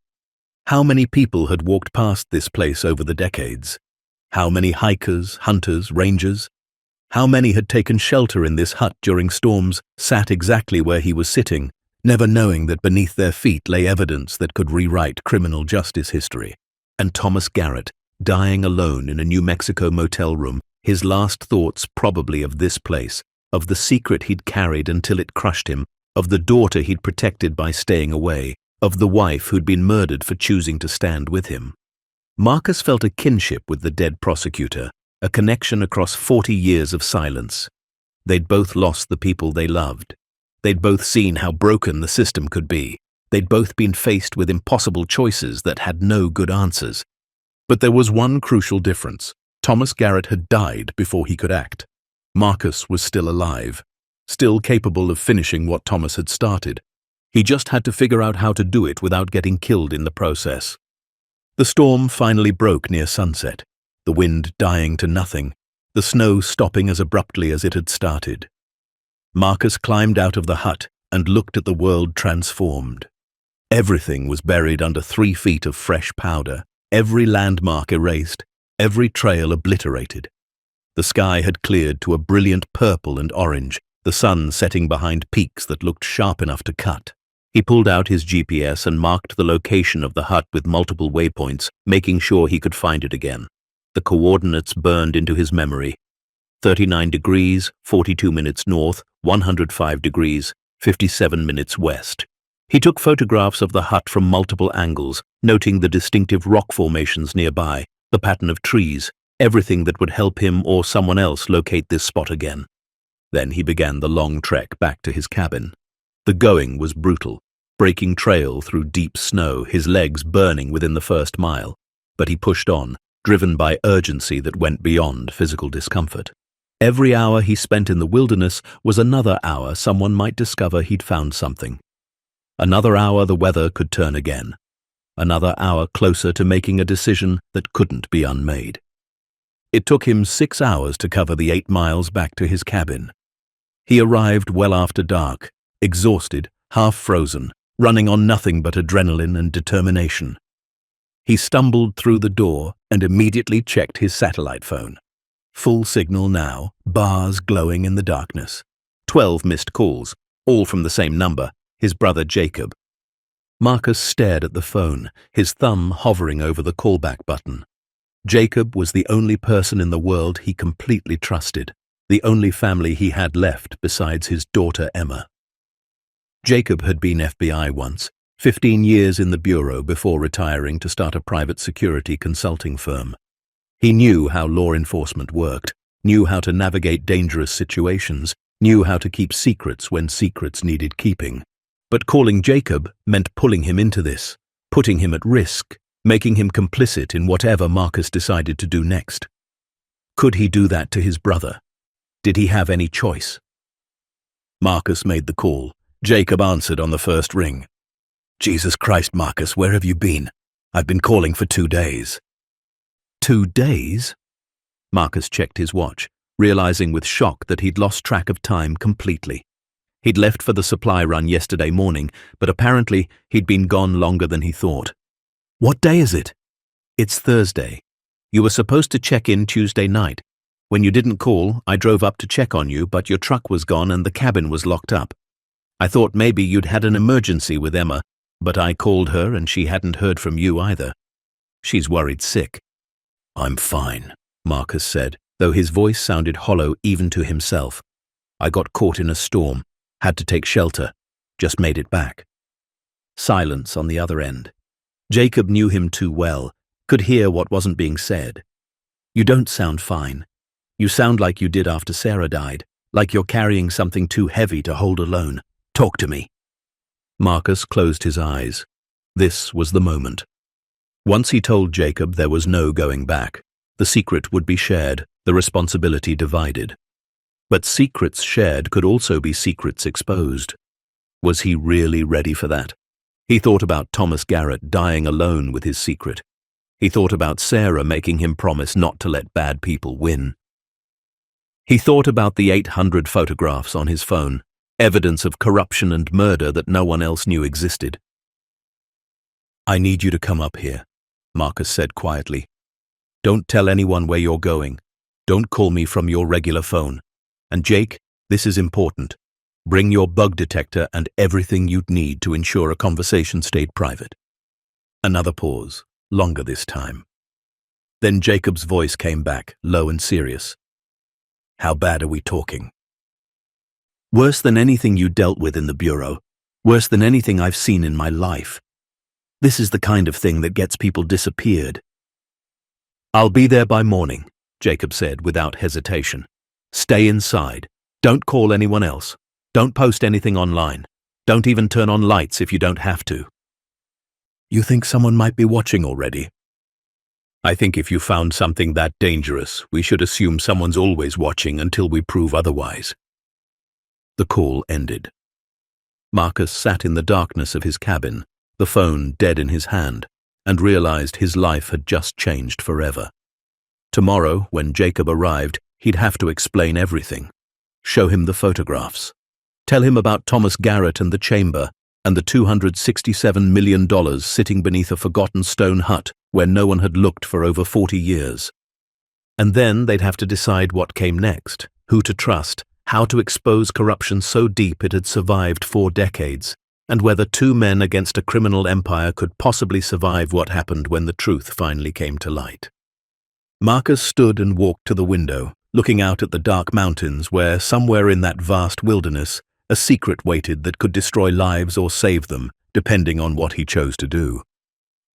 How many people had walked past this place over the decades? How many hikers, hunters, rangers? How many had taken shelter in this hut during storms, sat exactly where he was sitting, never knowing that beneath their feet lay evidence that could rewrite criminal justice history? And Thomas Garrett, dying alone in a New Mexico motel room, his last thoughts probably of this place, of the secret he'd carried until it crushed him, of the daughter he'd protected by staying away, of the wife who'd been murdered for choosing to stand with him. Marcus felt a kinship with the dead prosecutor, a connection across 40 years of silence. They'd both lost the people they loved. They'd both seen how broken the system could be. They'd both been faced with impossible choices that had no good answers. But there was one crucial difference. Thomas Garrett had died before he could act. Marcus was still alive, still capable of finishing what Thomas had started. He just had to figure out how to do it without getting killed in the process. The storm finally broke near sunset, the wind dying to nothing, the snow stopping as abruptly as it had started. Marcus climbed out of the hut and looked at the world transformed. Everything was buried under 3 feet of fresh powder, every landmark erased, every trail obliterated. The sky had cleared to a brilliant purple and orange, the sun setting behind peaks that looked sharp enough to cut. He pulled out his GPS and marked the location of the hut with multiple waypoints, making sure he could find it again. The coordinates burned into his memory. 39 degrees, 42 minutes north, 105 degrees, 57 minutes west. He took photographs of the hut from multiple angles, noting the distinctive rock formations nearby, the pattern of trees, everything that would help him or someone else locate this spot again. Then he began the long trek back to his cabin. The going was brutal, breaking trail through deep snow, his legs burning within the first mile. But he pushed on, driven by urgency that went beyond physical discomfort. Every hour he spent in the wilderness was another hour someone might discover he'd found something. Another hour the weather could turn again. Another hour closer to making a decision that couldn't be unmade. It took him 6 hours to cover the 8 miles back to his cabin. He arrived well after dark, exhausted, half frozen, running on nothing but adrenaline and determination. He stumbled through the door and immediately checked his satellite phone. Full signal now, bars glowing in the darkness. 12 missed calls, all from the same number, his brother Jacob. Marcus stared at the phone, his thumb hovering over the callback button. Jacob was the only person in the world he completely trusted, the only family he had left besides his daughter Emma. Jacob had been FBI once, 15 years in the bureau before retiring to start a private security consulting firm. He knew how law enforcement worked, knew how to navigate dangerous situations, knew how to keep secrets when secrets needed keeping. But calling Jacob meant pulling him into this, putting him at risk, making him complicit in whatever Marcus decided to do next. Could he do that to his brother? Did he have any choice? Marcus made the call. Jacob answered on the first ring. "Jesus Christ, Marcus, where have you been? I've been calling for 2 days. 2 days? Marcus checked his watch, realizing with shock that he'd lost track of time completely. He'd left for the supply run yesterday morning, but apparently he'd been gone longer than he thought. What day is it? It's Thursday. You were supposed to check in Tuesday night. When you didn't call, I drove up to check on you, but your truck was gone and the cabin was locked up. I thought maybe you'd had an emergency with Emma, but I called her and she hadn't heard from you either. She's worried sick." "I'm fine," Marcus said, though his voice sounded hollow even to himself. "I got caught in a storm, had to take shelter, just made it back." Silence on the other end. Jacob knew him too well, could hear what wasn't being said. "You don't sound fine. You sound like you did after Sarah died, like you're carrying something too heavy to hold alone. Talk to me." Marcus closed his eyes. This was the moment. Once he told Jacob there was no going back. The secret would be shared, the responsibility divided. But secrets shared could also be secrets exposed. Was he really ready for that? He thought about Thomas Garrett dying alone with his secret. He thought about Sarah making him promise not to let bad people win. He thought about the 800 photographs on his phone, evidence of corruption and murder that no one else knew existed. "I need you to come up here," Marcus said quietly. "Don't tell anyone where you're going. Don't call me from your regular phone. And Jake, this is important. Bring your bug detector and everything you'd need to ensure a conversation stayed private." Another pause, longer this time. Then Jacob's voice came back, low and serious. "How bad are we talking?" "Worse than anything you dealt with in the bureau. Worse than anything I've seen in my life. This is the kind of thing that gets people disappeared." "I'll be there by morning," Jacob said without hesitation. "Stay inside. Don't call anyone else. Don't post anything online. Don't even turn on lights if you don't have to." "You think someone might be watching already?" "I think if you found something that dangerous, we should assume someone's always watching until we prove otherwise." The call ended. Marcus sat in the darkness of his cabin, the phone dead in his hand, and realized his life had just changed forever. Tomorrow, when Jacob arrived, he'd have to explain everything. Show him the photographs. Tell him about Thomas Garrett and the chamber, and the $267 million sitting beneath a forgotten stone hut where no one had looked for over 40 years. And then they'd have to decide what came next, who to trust, how to expose corruption so deep it had survived 4 decades, and whether 2 men against a criminal empire could possibly survive what happened when the truth finally came to light. Marcus stood and walked to the window, looking out at the dark mountains where, somewhere in that vast wilderness, a secret waited that could destroy lives or save them, depending on what he chose to do.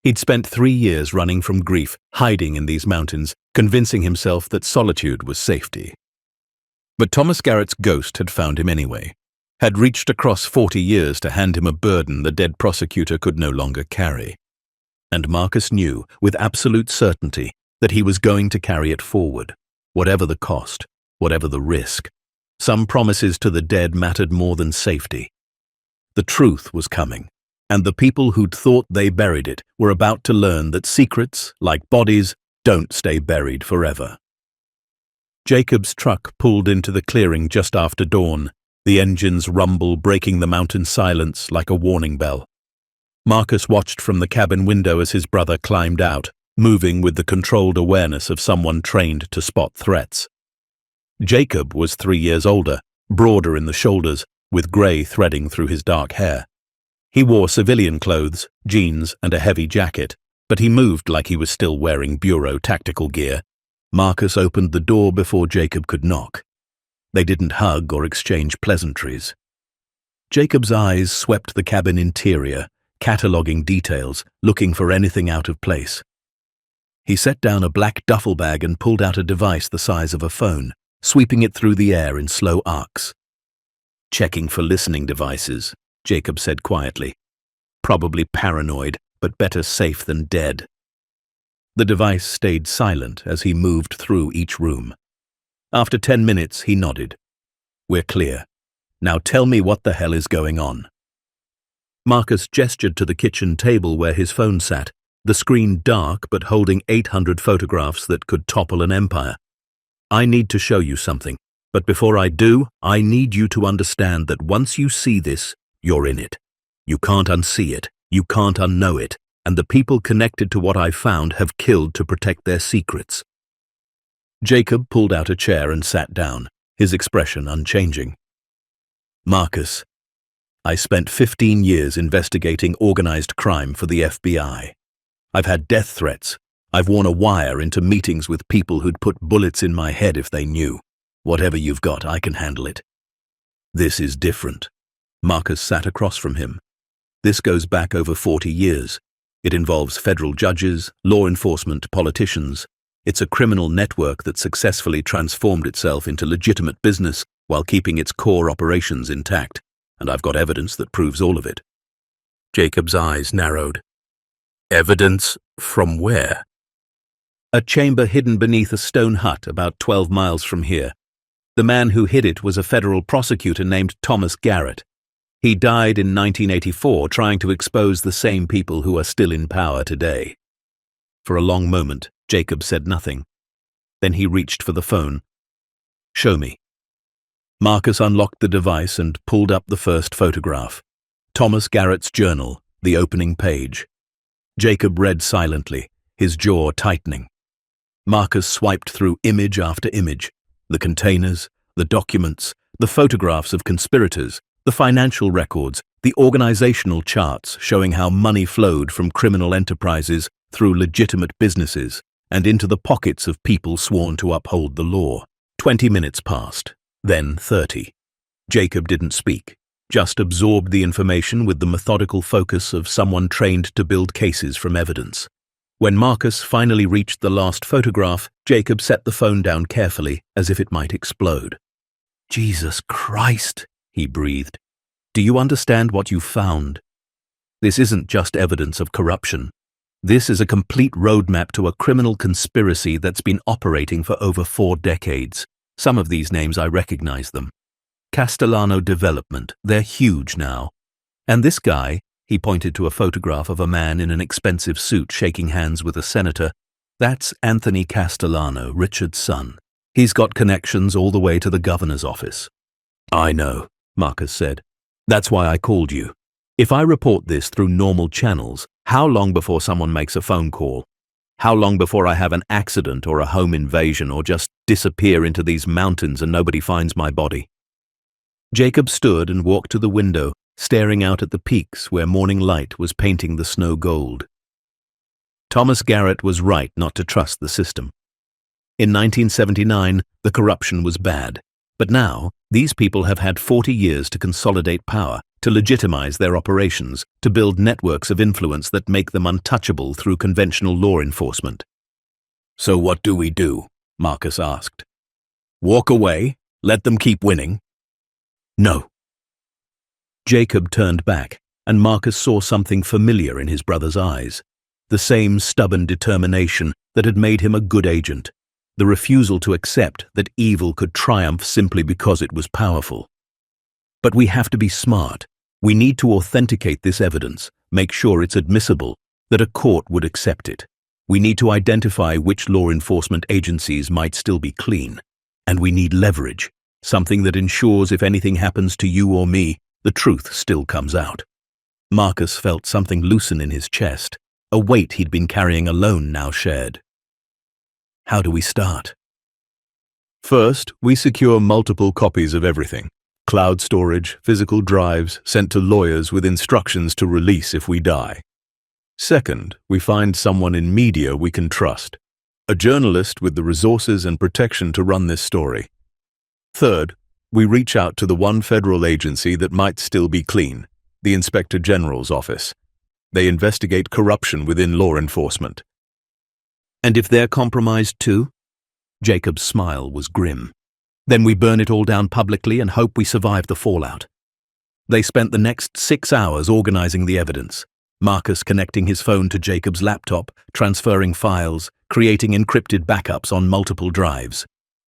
He'd spent 3 years running from grief, hiding in these mountains, convincing himself that solitude was safety. But Thomas Garrett's ghost had found him anyway, had reached across 40 years to hand him a burden the dead prosecutor could no longer carry. And Marcus knew, with absolute certainty, that he was going to carry it forward, whatever the cost, whatever the risk. Some promises to the dead mattered more than safety. The truth was coming, and the people who'd thought they buried it were about to learn that secrets, like bodies, don't stay buried forever. Jacob's truck pulled into the clearing just after dawn, the engine's rumble breaking the mountain silence like a warning bell. Marcus watched from the cabin window as his brother climbed out, moving with the controlled awareness of someone trained to spot threats. Jacob was 3 years older, broader in the shoulders, with grey threading through his dark hair. He wore civilian clothes, jeans, and a heavy jacket, but he moved like he was still wearing bureau tactical gear. Marcus opened the door before Jacob could knock. They didn't hug or exchange pleasantries. Jacob's eyes swept the cabin interior, cataloguing details, looking for anything out of place. He set down a black duffel bag and pulled out a device the size of a phone, sweeping it through the air in slow arcs. "Checking for listening devices," Jacob said quietly. "Probably paranoid, but better safe than dead." The device stayed silent as he moved through each room. After 10 minutes, he nodded. "We're clear. Now tell me what the hell is going on." Marcus gestured to the kitchen table where his phone sat, the screen dark but holding 800 photographs that could topple an empire. "I need to show you something, but before I do, I need you to understand that once you see this, you're in it. You can't unsee it, you can't unknow it, and the people connected to what I found have killed to protect their secrets." Jacob pulled out a chair and sat down, his expression unchanging. "Marcus, I spent 15 years investigating organized crime for the FBI. I've had death threats. I've worn a wire into meetings with people who'd put bullets in my head if they knew. Whatever you've got, I can handle it. This is different." Marcus sat across from him. "This goes back over 40 years. It involves federal judges, law enforcement, politicians. It's a criminal network that successfully transformed itself into legitimate business while keeping its core operations intact, and I've got evidence that proves all of it." Jacob's eyes narrowed. "Evidence from where?" "A chamber hidden beneath a stone hut about 12 miles from here. The man who hid it was a federal prosecutor named Thomas Garrett. He died in 1984 trying to expose the same people who are still in power today." For a long moment, Jacob said nothing. Then he reached for the phone. "Show me." Marcus unlocked the device and pulled up the first photograph. Thomas Garrett's journal, the opening page. Jacob read silently, his jaw tightening. Marcus swiped through image after image. The containers, the documents, the photographs of conspirators, the financial records, the organizational charts showing how money flowed from criminal enterprises through legitimate businesses and into the pockets of people sworn to uphold the law. 20 minutes passed, then 30. Jacob didn't speak, just absorbed the information with the methodical focus of someone trained to build cases from evidence. When Marcus finally reached the last photograph, Jacob set the phone down carefully, as if it might explode. "Jesus Christ," he breathed. "Do you understand what you found? This isn't just evidence of corruption. This is a complete roadmap to a criminal conspiracy that's been operating for over 4 decades. Some of these names I recognize them. Castellano Development, they're huge now. And this guy," he pointed to a photograph of a man in an expensive suit shaking hands with a senator, "that's Anthony Castellano, Richard's son. He's got connections all the way to the governor's office." "I know," Marcus said. "That's why I called you. If I report this through normal channels, how long before someone makes a phone call? How long before I have an accident or a home invasion or just disappear into these mountains and nobody finds my body?" Jacob stood and walked to the window, staring out at the peaks where morning light was painting the snow gold. Thomas Garrett was right not to trust the system. In 1979, the corruption was bad, but now these people have had 40 years to consolidate power, to legitimize their operations, to build networks of influence that make them untouchable through conventional law enforcement. "So what do we do?" Marcus asked. "Walk away? Let them keep winning?" "No." Jacob turned back, and Marcus saw something familiar in his brother's eyes. The same stubborn determination that had made him a good agent. The refusal to accept that evil could triumph simply because it was powerful. "But we have to be smart. We need to authenticate this evidence, make sure it's admissible, that a court would accept it. We need to identify which law enforcement agencies might still be clean. And we need leverage, something that ensures if anything happens to you or me, the truth still comes out." Marcus felt something loosen in his chest, a weight he'd been carrying alone now shared. "How do we start?" First, we secure multiple copies of everything. Cloud storage, physical drives sent to lawyers with instructions to release if we die. Second, we find someone in media we can trust. A journalist with the resources and protection to run this story. Third, we reach out to the one federal agency that might still be clean, the Inspector General's office. They investigate corruption within law enforcement. And if they're compromised too? Jacob's smile was grim. Then we burn it all down publicly and hope we survive the fallout. They spent the next 6 hours organizing the evidence. Marcus connecting his phone to Jacob's laptop, transferring files, creating encrypted backups on multiple drives.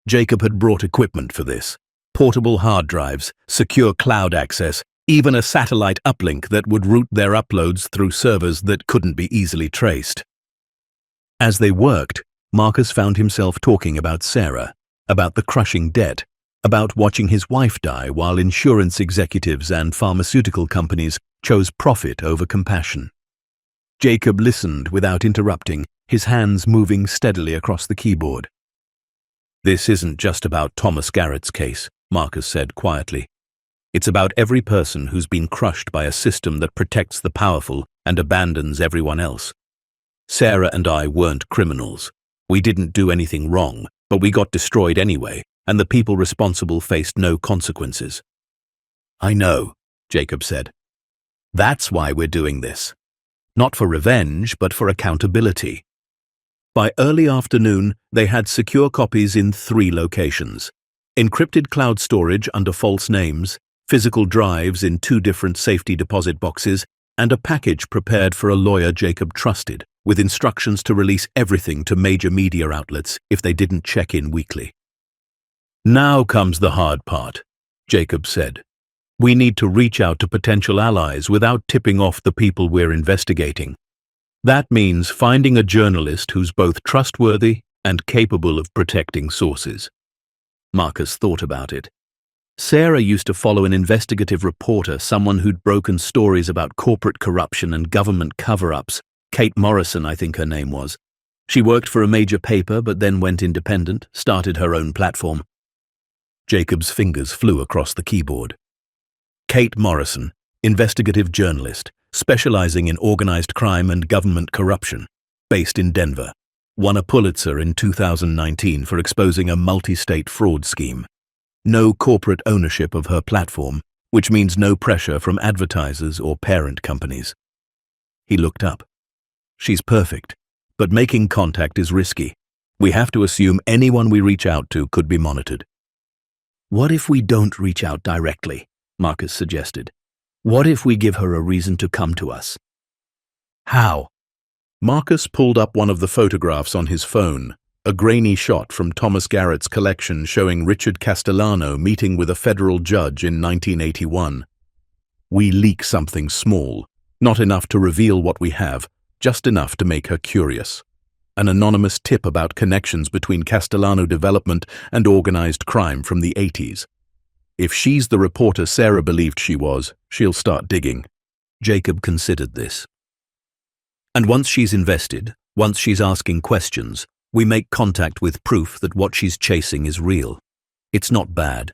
Jacob had brought equipment for this. Portable hard drives, secure cloud access, even a satellite uplink that would route their uploads through servers that couldn't be easily traced. As they worked, Marcus found himself talking about Sarah, about the crushing debt, about watching his wife die while insurance executives and pharmaceutical companies chose profit over compassion. Jacob listened without interrupting, his hands moving steadily across the keyboard. "This isn't just about Thomas Garrett's case," Marcus said quietly. "It's about every person who's been crushed by a system that protects the powerful and abandons everyone else. Sarah and I weren't criminals. We didn't do anything wrong, but we got destroyed anyway, and the people responsible faced no consequences." "I know," Jacob said. "That's why we're doing this. Not for revenge, but for accountability." By early afternoon, they had secure copies in 3 locations. Encrypted cloud storage under false names, physical drives in 2 different safety deposit boxes, and a package prepared for a lawyer Jacob trusted, with instructions to release everything to major media outlets if they didn't check in weekly. "Now comes the hard part," Jacob said. "We need to reach out to potential allies without tipping off the people we're investigating. That means finding a journalist who's both trustworthy and capable of protecting sources." Marcus thought about it. Sarah used to follow an investigative reporter, someone who'd broken stories about corporate corruption and government cover-ups. Kate Morrison, I think her name was. She worked for a major paper but then went independent, started her own platform. Jacob's fingers flew across the keyboard. Kate Morrison, investigative journalist, specializing in organized crime and government corruption, based in Denver, won a Pulitzer in 2019 for exposing a multi-state fraud scheme. No corporate ownership of her platform, which means no pressure from advertisers or parent companies. He looked up. "She's perfect, but making contact is risky. We have to assume anyone we reach out to could be monitored." "What if we don't reach out directly?" Marcus suggested. "What if we give her a reason to come to us?" "How?" Marcus pulled up one of the photographs on his phone, a grainy shot from Thomas Garrett's collection showing Richard Castellano meeting with a federal judge in 1981. "We leak something small, not enough to reveal what we have, just enough to make her curious. An anonymous tip about connections between Castellano development and organized crime from the 80s. If she's the reporter Sarah believed she was, she'll start digging." Jacob considered this. "And once she's invested, once she's asking questions, we make contact with proof that what she's chasing is real. It's not bad.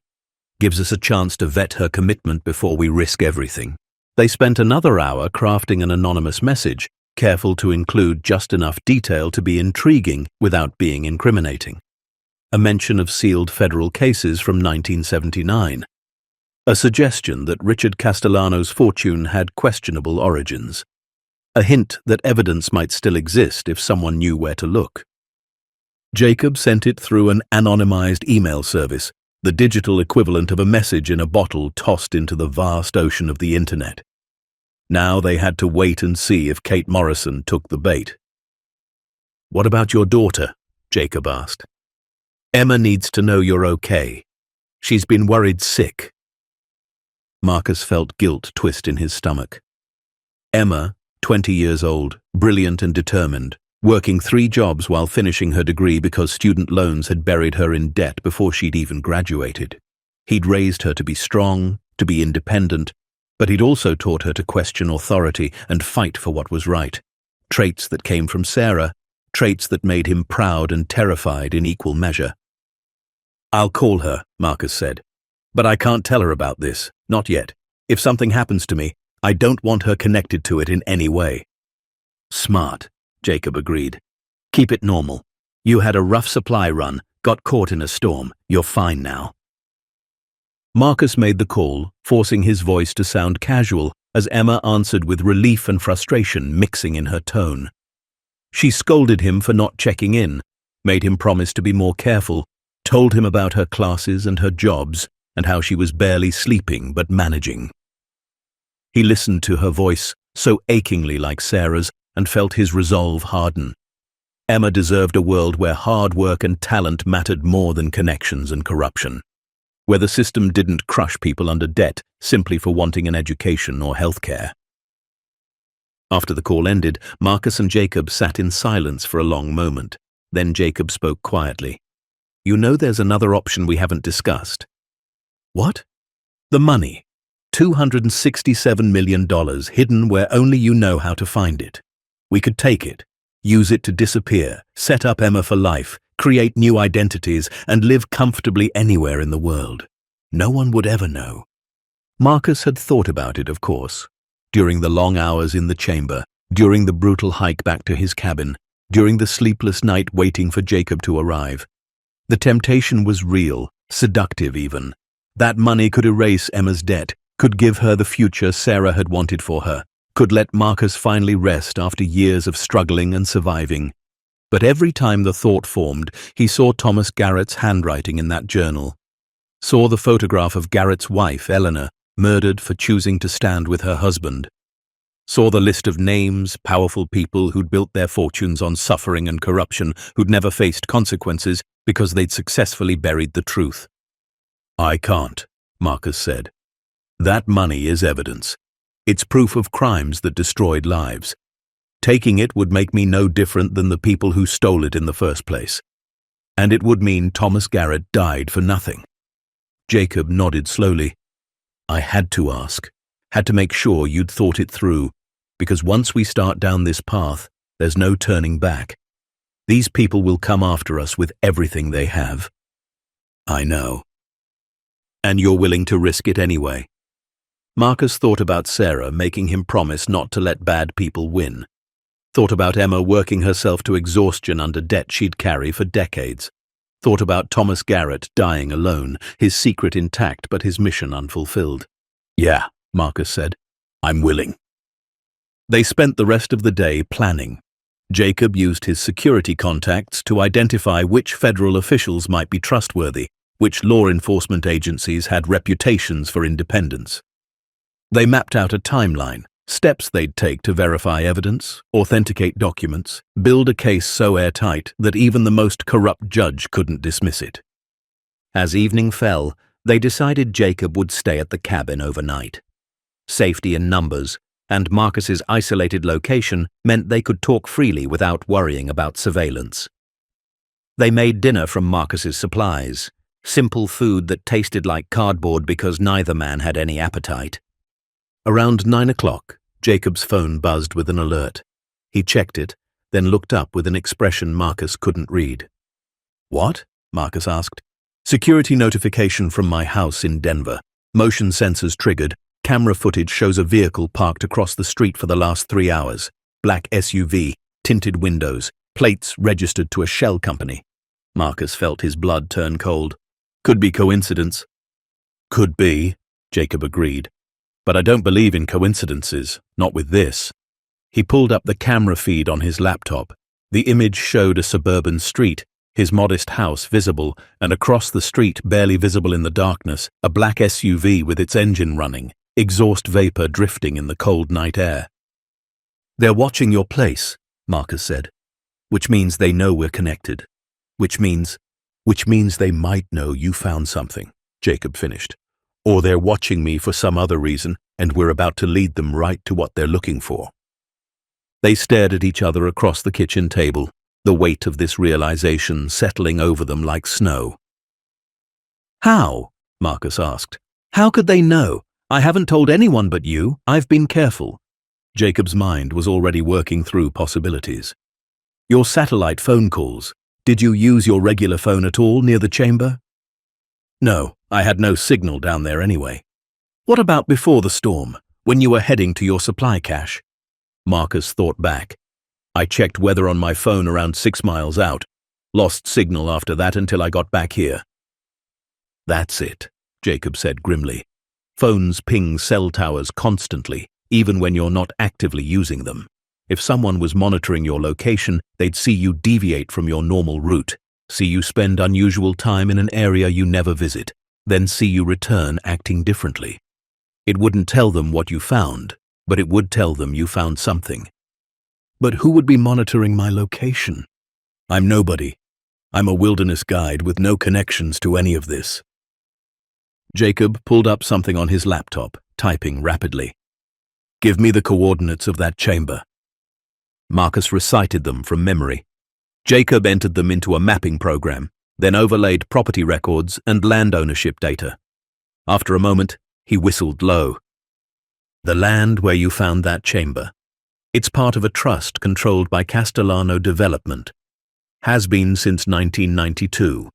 Gives us a chance to vet her commitment before we risk everything." They spent another hour crafting an anonymous message, careful to include just enough detail to be intriguing without being incriminating. A mention of sealed federal cases from 1979. A suggestion that Richard Castellano's fortune had questionable origins. A hint that evidence might still exist if someone knew where to look. Jacob sent it through an anonymized email service, the digital equivalent of a message in a bottle tossed into the vast ocean of the internet. Now they had to wait and see if Kate Morrison took the bait. "What about your daughter?" Jacob asked. "Emma needs to know you're okay. She's been worried sick." Marcus felt guilt twist in his stomach. Emma, 20 years old, brilliant and determined, working 3 jobs while finishing her degree because student loans had buried her in debt before she'd even graduated. He'd raised her to be strong, to be independent, but he'd also taught her to question authority and fight for what was right. Traits that came from Sarah, traits that made him proud and terrified in equal measure. I'll call her, Marcus said. But I can't tell her about this, not yet. If something happens to me, I don't want her connected to it in any way. Smart, Jacob agreed. Keep it normal. You had a rough supply run, got caught in a storm. You're fine now. Marcus made the call, forcing his voice to sound casual as Emma answered with relief and frustration mixing in her tone. She scolded him for not checking in, made him promise to be more careful, told him about her classes and her jobs, and how she was barely sleeping but managing. He listened to her voice, so achingly like Sarah's, and felt his resolve harden. Emma deserved a world where hard work and talent mattered more than connections and corruption, where the system didn't crush people under debt simply for wanting an education or healthcare. After the call ended, Marcus and Jacob sat in silence for a long moment. Then Jacob spoke quietly. You know there's another option we haven't discussed. What? The money. $267 million hidden where only you know how to find it. We could take it, use it to disappear, set up Emma for life, create new identities, and live comfortably anywhere in the world. No one would ever know. Marcus had thought about it, of course, during the long hours in the chamber, during the brutal hike back to his cabin, during the sleepless night waiting for Jacob to arrive. The temptation was real, seductive even. That money could erase Emma's debt, could give her the future Sarah had wanted for her, could let Marcus finally rest after years of struggling and surviving. But every time the thought formed, he saw Thomas Garrett's handwriting in that journal, saw the photograph of Garrett's wife, Eleanor, murdered for choosing to stand with her husband, saw the list of names, powerful people who'd built their fortunes on suffering and corruption, who'd never faced consequences because they'd successfully buried the truth. I can't, Marcus said. That money is evidence. It's proof of crimes that destroyed lives. Taking it would make me no different than the people who stole it in the first place. And it would mean Thomas Garrett died for nothing. Jacob nodded slowly. I had to ask, had to make sure you'd thought it through, because once we start down this path, there's no turning back. These people will come after us with everything they have. I know. And you're willing to risk it anyway. Marcus thought about Sarah making him promise not to let bad people win. Thought about Emma working herself to exhaustion under debt she'd carry for decades. Thought about Thomas Garrett dying alone, his secret intact but his mission unfulfilled. Yeah, Marcus said. I'm willing. They spent the rest of the day planning. Jacob used his security contacts to identify which federal officials might be trustworthy, which law enforcement agencies had reputations for independence. They mapped out a timeline, steps they'd take to verify evidence, authenticate documents, build a case so airtight that even the most corrupt judge couldn't dismiss it. As evening fell, they decided Jacob would stay at the cabin overnight. Safety in numbers, and Marcus's isolated location meant they could talk freely without worrying about surveillance. They made dinner from Marcus's supplies, simple food that tasted like cardboard because neither man had any appetite. Around 9 o'clock, Jacob's phone buzzed with an alert. He checked it, then looked up with an expression Marcus couldn't read. What? Marcus asked. Security notification from my house in Denver. Motion sensors triggered. Camera footage shows a vehicle parked across the street for the last 3 hours. Black SUV, tinted windows, plates registered to a shell company. Marcus felt his blood turn cold. Could be coincidence. Could be, Jacob agreed. But I don't believe in coincidences, not with this. He pulled up the camera feed on his laptop. The image showed a suburban street, his modest house visible, and across the street, barely visible in the darkness, a black SUV with its engine running, exhaust vapor drifting in the cold night air. They're watching your place, Marcus said, which means they know we're connected. Which means they might know you found something, Jacob finished. Or they're watching me for some other reason, and we're about to lead them right to what they're looking for. They stared at each other across the kitchen table, the weight of this realization settling over them like snow. How? Marcus asked. How could they know? I haven't told anyone but you. I've been careful. Jacob's mind was already working through possibilities. Your satellite phone calls. Did you use your regular phone at all near the chamber? No, I had no signal down there anyway. What about before the storm, when you were heading to your supply cache? Marcus thought back. I checked weather on my phone around 6 miles out. Lost signal after that until I got back here. That's it, Jacob said grimly. Phones ping cell towers constantly, even when you're not actively using them. If someone was monitoring your location, they'd see you deviate from your normal route, see you spend unusual time in an area you never visit, then see you return acting differently. It wouldn't tell them what you found, but it would tell them you found something. But who would be monitoring my location? I'm nobody. I'm a wilderness guide with no connections to any of this. Jacob pulled up something on his laptop, typing rapidly. Give me the coordinates of that chamber. Marcus recited them from memory. Jacob entered them into a mapping program, then overlaid property records and land ownership data. After a moment, he whistled low. The land where you found that chamber. It's part of a trust controlled by Castellano Development. Has been since 1992.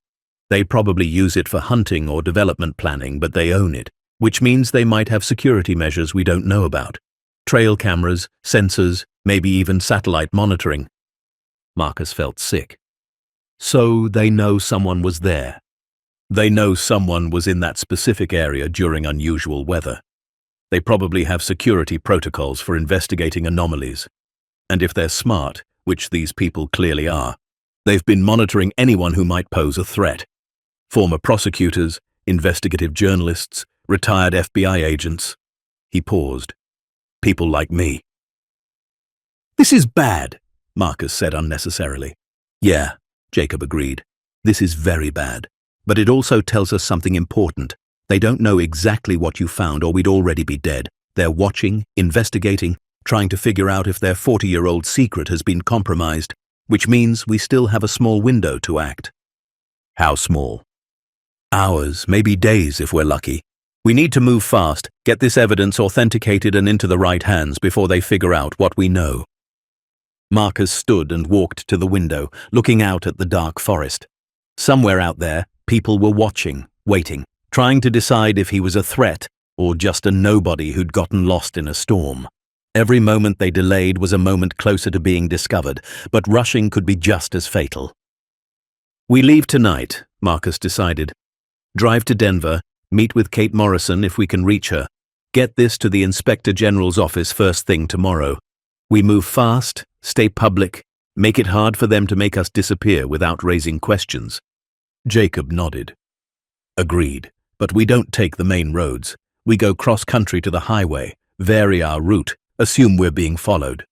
They probably use it for hunting or development planning, but they own it, which means they might have security measures we don't know about. Trail cameras, sensors, maybe even satellite monitoring. Marcus felt sick. So they know someone was there. They know someone was in that specific area during unusual weather. They probably have security protocols for investigating anomalies. And if they're smart, which these people clearly are, they've been monitoring anyone who might pose a threat. Former prosecutors, investigative journalists, retired FBI agents. He paused. People like me. This is bad, Marcus said unnecessarily. Yeah, Jacob agreed. This is very bad. But it also tells us something important. They don't know exactly what you found or we'd already be dead. They're watching, investigating, trying to figure out if their 40-year-old secret has been compromised, which means we still have a small window to act. How small? Hours, maybe days if we're lucky. We need to move fast, get this evidence authenticated and into the right hands before they figure out what we know. Marcus stood and walked to the window, looking out at the dark forest. Somewhere out there, people were watching, waiting, trying to decide if he was a threat or just a nobody who'd gotten lost in a storm. Every moment they delayed was a moment closer to being discovered, but rushing could be just as fatal. We leave tonight, Marcus decided. Drive to Denver, meet with Kate Morrison if we can reach her. Get this to the Inspector General's office first thing tomorrow. We move fast, stay public, make it hard for them to make us disappear without raising questions. Jacob nodded. Agreed, but we don't take the main roads. We go cross-country to the highway, vary our route, assume we're being followed.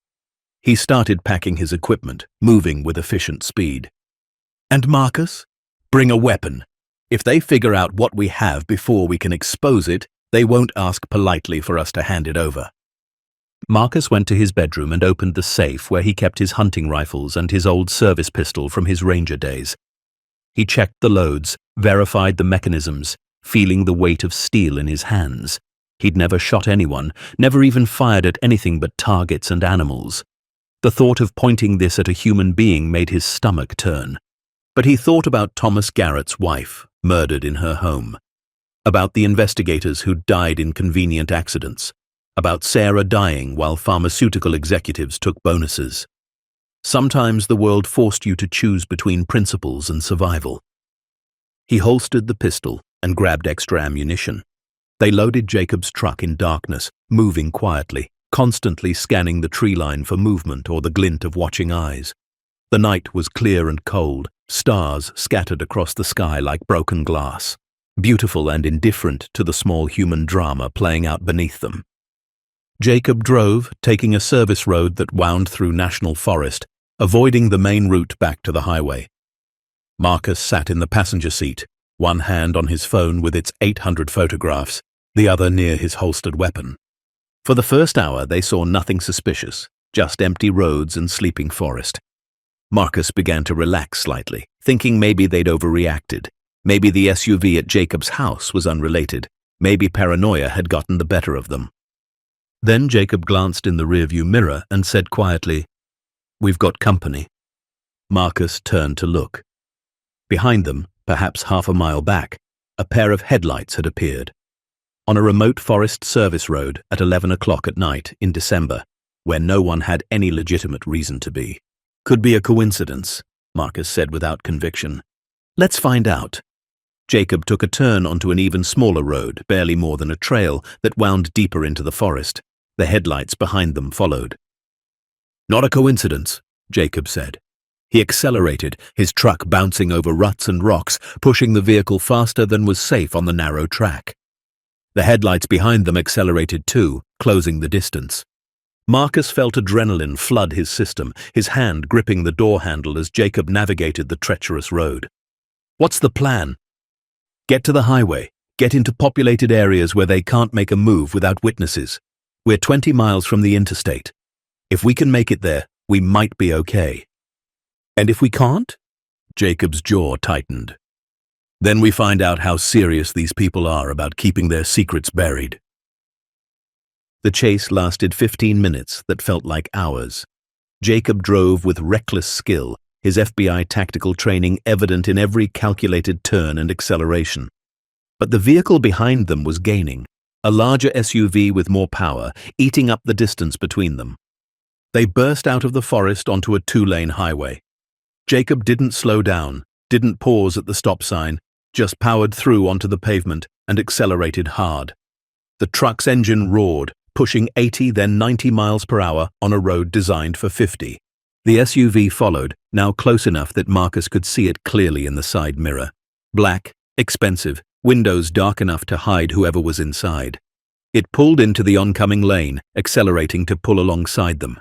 He started packing his equipment, moving with efficient speed. And Marcus? Bring a weapon. If they figure out what we have before we can expose it, they won't ask politely for us to hand it over. Marcus went to his bedroom and opened the safe where he kept his hunting rifles and his old service pistol from his ranger days. He checked the loads, verified the mechanisms, feeling the weight of steel in his hands. He'd never shot anyone, never even fired at anything but targets and animals. The thought of pointing this at a human being made his stomach turn. But he thought about Thomas Garrett's wife, murdered in her home. About the investigators who'd died in convenient accidents. About Sarah dying while pharmaceutical executives took bonuses. Sometimes the world forced you to choose between principles and survival. He holstered the pistol and grabbed extra ammunition. They loaded Jacob's truck in darkness, moving quietly, constantly scanning the tree line for movement or the glint of watching eyes. The night was clear and cold, stars scattered across the sky like broken glass, beautiful and indifferent to the small human drama playing out beneath them. Jacob drove, taking a service road that wound through national forest, avoiding the main route back to the highway. Marcus sat in the passenger seat, one hand on his phone with its 800 photographs, the other near his holstered weapon. For the first hour they saw nothing suspicious, just empty roads and sleeping forest. Marcus began to relax slightly, thinking maybe they'd overreacted. Maybe the SUV at Jacob's house was unrelated. Maybe paranoia had gotten the better of them. Then Jacob glanced in the rearview mirror and said quietly, "We've got company." Marcus turned to look. Behind them, perhaps half a mile back, A pair of headlights had appeared on a remote forest service road at 11 o'clock at night in December, where no one had any legitimate reason to be. Could be a coincidence, Marcus said without conviction. Let's find out. Jacob took a turn onto an even smaller road, barely more than a trail, that wound deeper into the forest. The headlights behind them followed. Not a coincidence, Jacob said. He accelerated, his truck bouncing over ruts and rocks, pushing the vehicle faster than was safe on the narrow track. The headlights behind them accelerated too, closing the distance. Marcus felt adrenaline flood his system, his hand gripping the door handle as Jacob navigated the treacherous road. What's the plan? Get to the highway. Get into populated areas where they can't make a move without witnesses. We're 20 miles from the interstate. If we can make it there, we might be okay. And if we can't? Jacob's jaw tightened. Then we find out how serious these people are about keeping their secrets buried. The chase lasted 15 minutes that felt like hours. Jacob drove with reckless skill, his FBI tactical training evident in every calculated turn and acceleration. But the vehicle behind them was gaining, a larger SUV with more power, eating up the distance between them. They burst out of the forest onto a 2-lane highway. Jacob didn't slow down, didn't pause at the stop sign, just powered through onto the pavement and accelerated hard. The truck's engine roared, pushing 80 then 90 miles per hour on a road designed for 50. The SUV followed, now close enough that Marcus could see it clearly in the side mirror. Black, expensive, windows dark enough to hide whoever was inside. It pulled into the oncoming lane, accelerating to pull alongside them.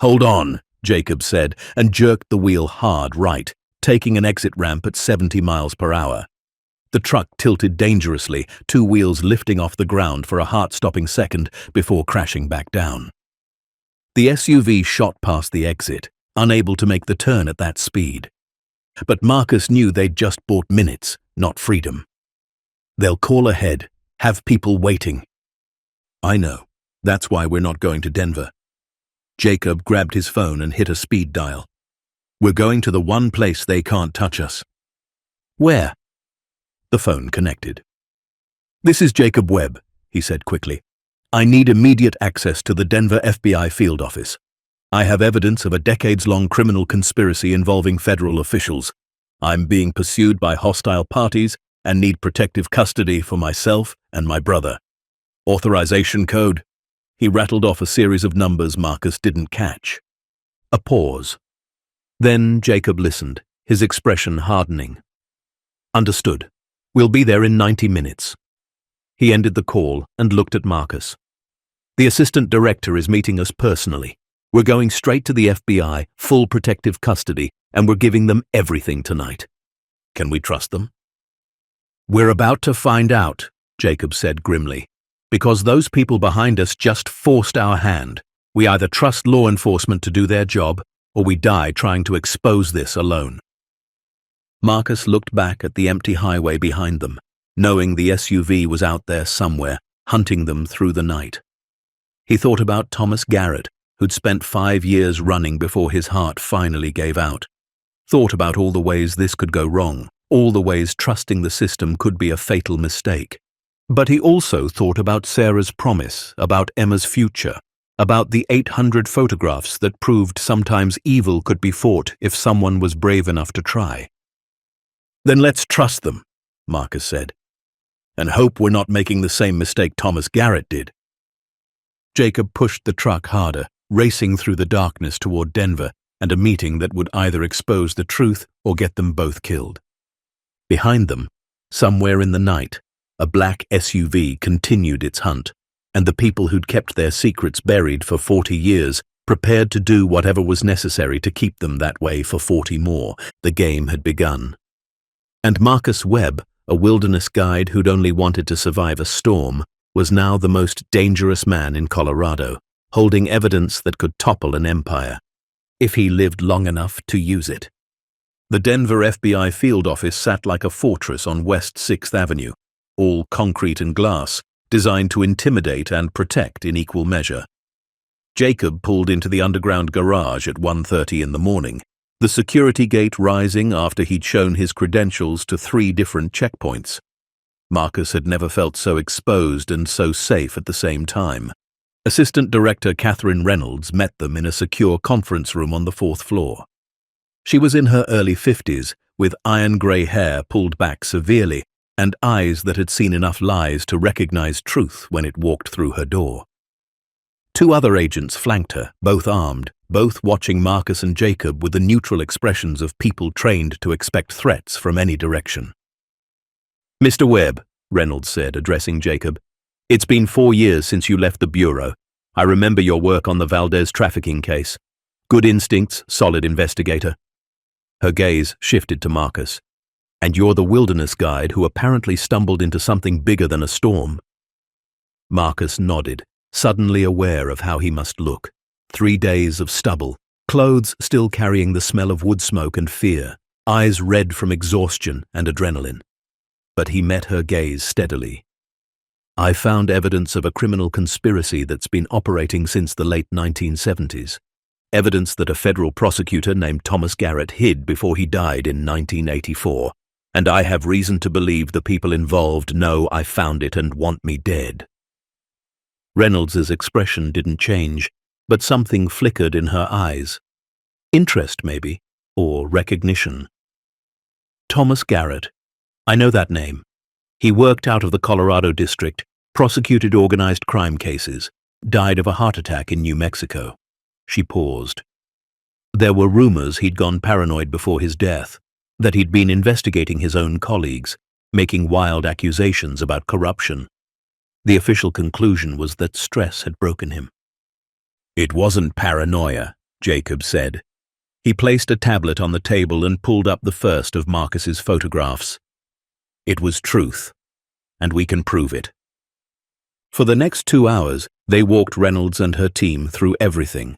"Hold on," Jacob said, and jerked the wheel hard right, taking an exit ramp at 70 miles per hour. The truck tilted dangerously, 2 wheels lifting off the ground for a heart-stopping second before crashing back down. The SUV shot past the exit, unable to make the turn at that speed. But Marcus knew they'd just bought minutes, not freedom. They'll call ahead, have people waiting. I know. That's why we're not going to Denver. Jacob grabbed his phone and hit a speed dial. We're going to the one place they can't touch us. Where? The phone connected. This is Jacob Webb, he said quickly. I need immediate access to the Denver FBI field office. I have evidence of a decades-long criminal conspiracy involving federal officials. I'm being pursued by hostile parties and need protective custody for myself and my brother. Authorization code. He rattled off a series of numbers Marcus didn't catch. A pause. Then Jacob listened, his expression hardening. Understood. We'll be there in 90 minutes. He ended the call and looked at Marcus. The assistant director is meeting us personally. We're going straight to the FBI, full protective custody, and we're giving them everything tonight. Can we trust them? We're about to find out, Jacob said grimly, because those people behind us just forced our hand. We either trust law enforcement to do their job, or we die trying to expose this alone. Marcus looked back at the empty highway behind them, knowing the SUV was out there somewhere, hunting them through the night. He thought about Thomas Garrett, who'd spent 5 years running before his heart finally gave out. Thought about all the ways this could go wrong, all the ways trusting the system could be a fatal mistake. But he also thought about Sarah's promise, about Emma's future, about the 800 photographs that proved sometimes evil could be fought if someone was brave enough to try. Then let's trust them, Marcus said, and hope we're not making the same mistake Thomas Garrett did. Jacob pushed the truck harder, racing through the darkness toward Denver and a meeting that would either expose the truth or get them both killed. Behind them, somewhere in the night, a black SUV continued its hunt, and the people who'd kept their secrets buried for 40 years prepared to do whatever was necessary to keep them that way for 40 more. The game had begun. And Marcus Webb, a wilderness guide who'd only wanted to survive a storm, was now the most dangerous man in Colorado, holding evidence that could topple an empire, if he lived long enough to use it. The Denver FBI field office sat like a fortress on West 6th Avenue, all concrete and glass, designed to intimidate and protect in equal measure. Jacob pulled into the underground garage at 1:30 in the morning, the security gate rising after he'd shown his credentials to 3 different checkpoints. Marcus had never felt so exposed and so safe at the same time. Assistant Director Catherine Reynolds met them in a secure conference room on the 4th floor. She was in her early 50s, with iron-grey hair pulled back severely and eyes that had seen enough lies to recognize truth when it walked through her door. 2 other agents flanked her, both armed, both watching Marcus and Jacob with the neutral expressions of people trained to expect threats from any direction. "Mr. Webb," Reynolds said, addressing Jacob, "it's been 4 years since you left the Bureau. I remember your work on the Valdez trafficking case. Good instincts, solid investigator." Her gaze shifted to Marcus. "And you're the wilderness guide who apparently stumbled into something bigger than a storm." Marcus nodded, suddenly aware of how he must look. 3 days of stubble, clothes still carrying the smell of wood smoke and fear, eyes red from exhaustion and adrenaline. But he met her gaze steadily. "I found evidence of a criminal conspiracy that's been operating since the late 1970s. Evidence that a federal prosecutor named Thomas Garrett hid before he died in 1984. And I have reason to believe the people involved know I found it and want me dead." Reynolds's expression didn't change, but something flickered in her eyes. Interest, maybe, or recognition. "Thomas Garrett. I know that name. He worked out of the Colorado district, prosecuted organized crime cases, died of a heart attack in New Mexico." She paused. "There were rumors he'd gone paranoid before his death, that he'd been investigating his own colleagues, making wild accusations about corruption. The official conclusion was that stress had broken him." "It wasn't paranoia," Jacob said. He placed a tablet on the table and pulled up the first of Marcus's photographs. "It was truth, and we can prove it." For the next 2 hours, they walked Reynolds and her team through everything.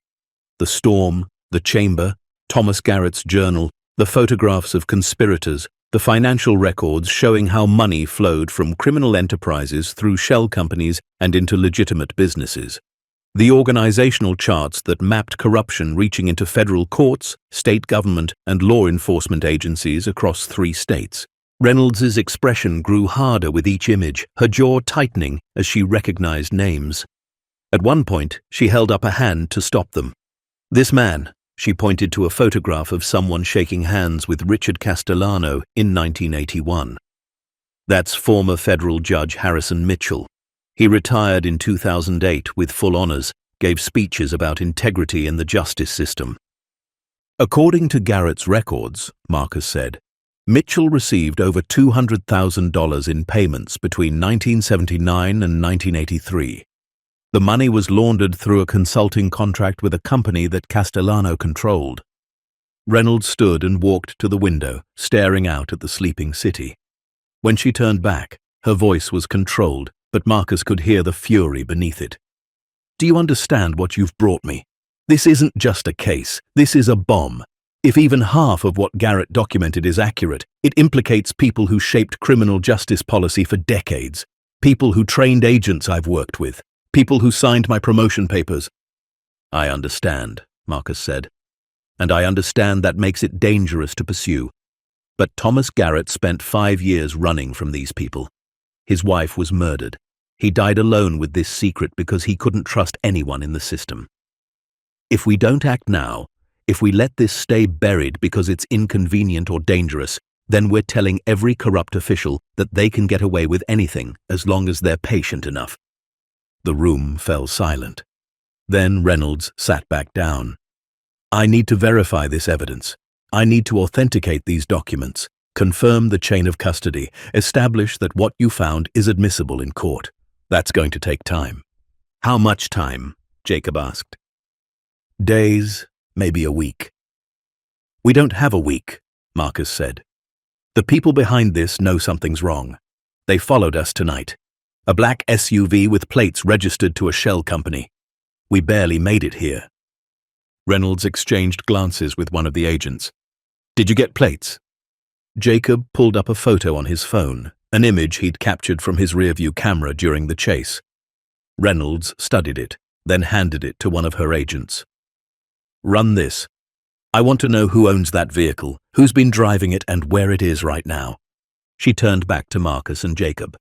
The storm, the chamber, Thomas Garrett's journal, the photographs of conspirators, the financial records showing how money flowed from criminal enterprises through shell companies and into legitimate businesses. The organizational charts that mapped corruption reaching into federal courts, state government, and law enforcement agencies across 3 states. Reynolds's expression grew harder with each image, her jaw tightening as she recognized names. At one point, she held up a hand to stop them. "This man," she pointed to a photograph of someone shaking hands with Richard Castellano in 1981. "That's former federal judge Harrison Mitchell. He retired in 2008 with full honors, gave speeches about integrity in the justice system." "According to Garrett's records," Marcus said, "Mitchell received over $200,000 in payments between 1979 and 1983. The money was laundered through a consulting contract with a company that Castellano controlled." Reynolds stood and walked to the window, staring out at the sleeping city. When she turned back, her voice was controlled, but Marcus could hear the fury beneath it. "Do you understand what you've brought me? This isn't just a case. This is a bomb. If even half of what Garrett documented is accurate, it implicates people who shaped criminal justice policy for decades, people who trained agents I've worked with, people who signed my promotion papers." "I understand," Marcus said, "and I understand that makes it dangerous to pursue. But Thomas Garrett spent 5 years running from these people. His wife was murdered. He died alone with this secret because he couldn't trust anyone in the system. If we don't act now, if we let this stay buried because it's inconvenient or dangerous, then we're telling every corrupt official that they can get away with anything as long as they're patient enough." The room fell silent. Then Reynolds sat back down. "I need to verify this evidence. I need to authenticate these documents, confirm the chain of custody, establish that what you found is admissible in court. That's going to take time." "How much time?" Jacob asked. "Days, maybe a week." "We don't have a week," Marcus said. "The people behind this know something's wrong. They followed us tonight. A black SUV with plates registered to a shell company. We barely made it here." Reynolds exchanged glances with one of the agents. "Did you get plates?" Jacob pulled up a photo on his phone, an image he'd captured from his rearview camera during the chase. Reynolds studied it, then handed it to one of her agents. "Run this. I want to know who owns that vehicle, who's been driving it, and where it is right now." She turned back to Marcus and Jacob.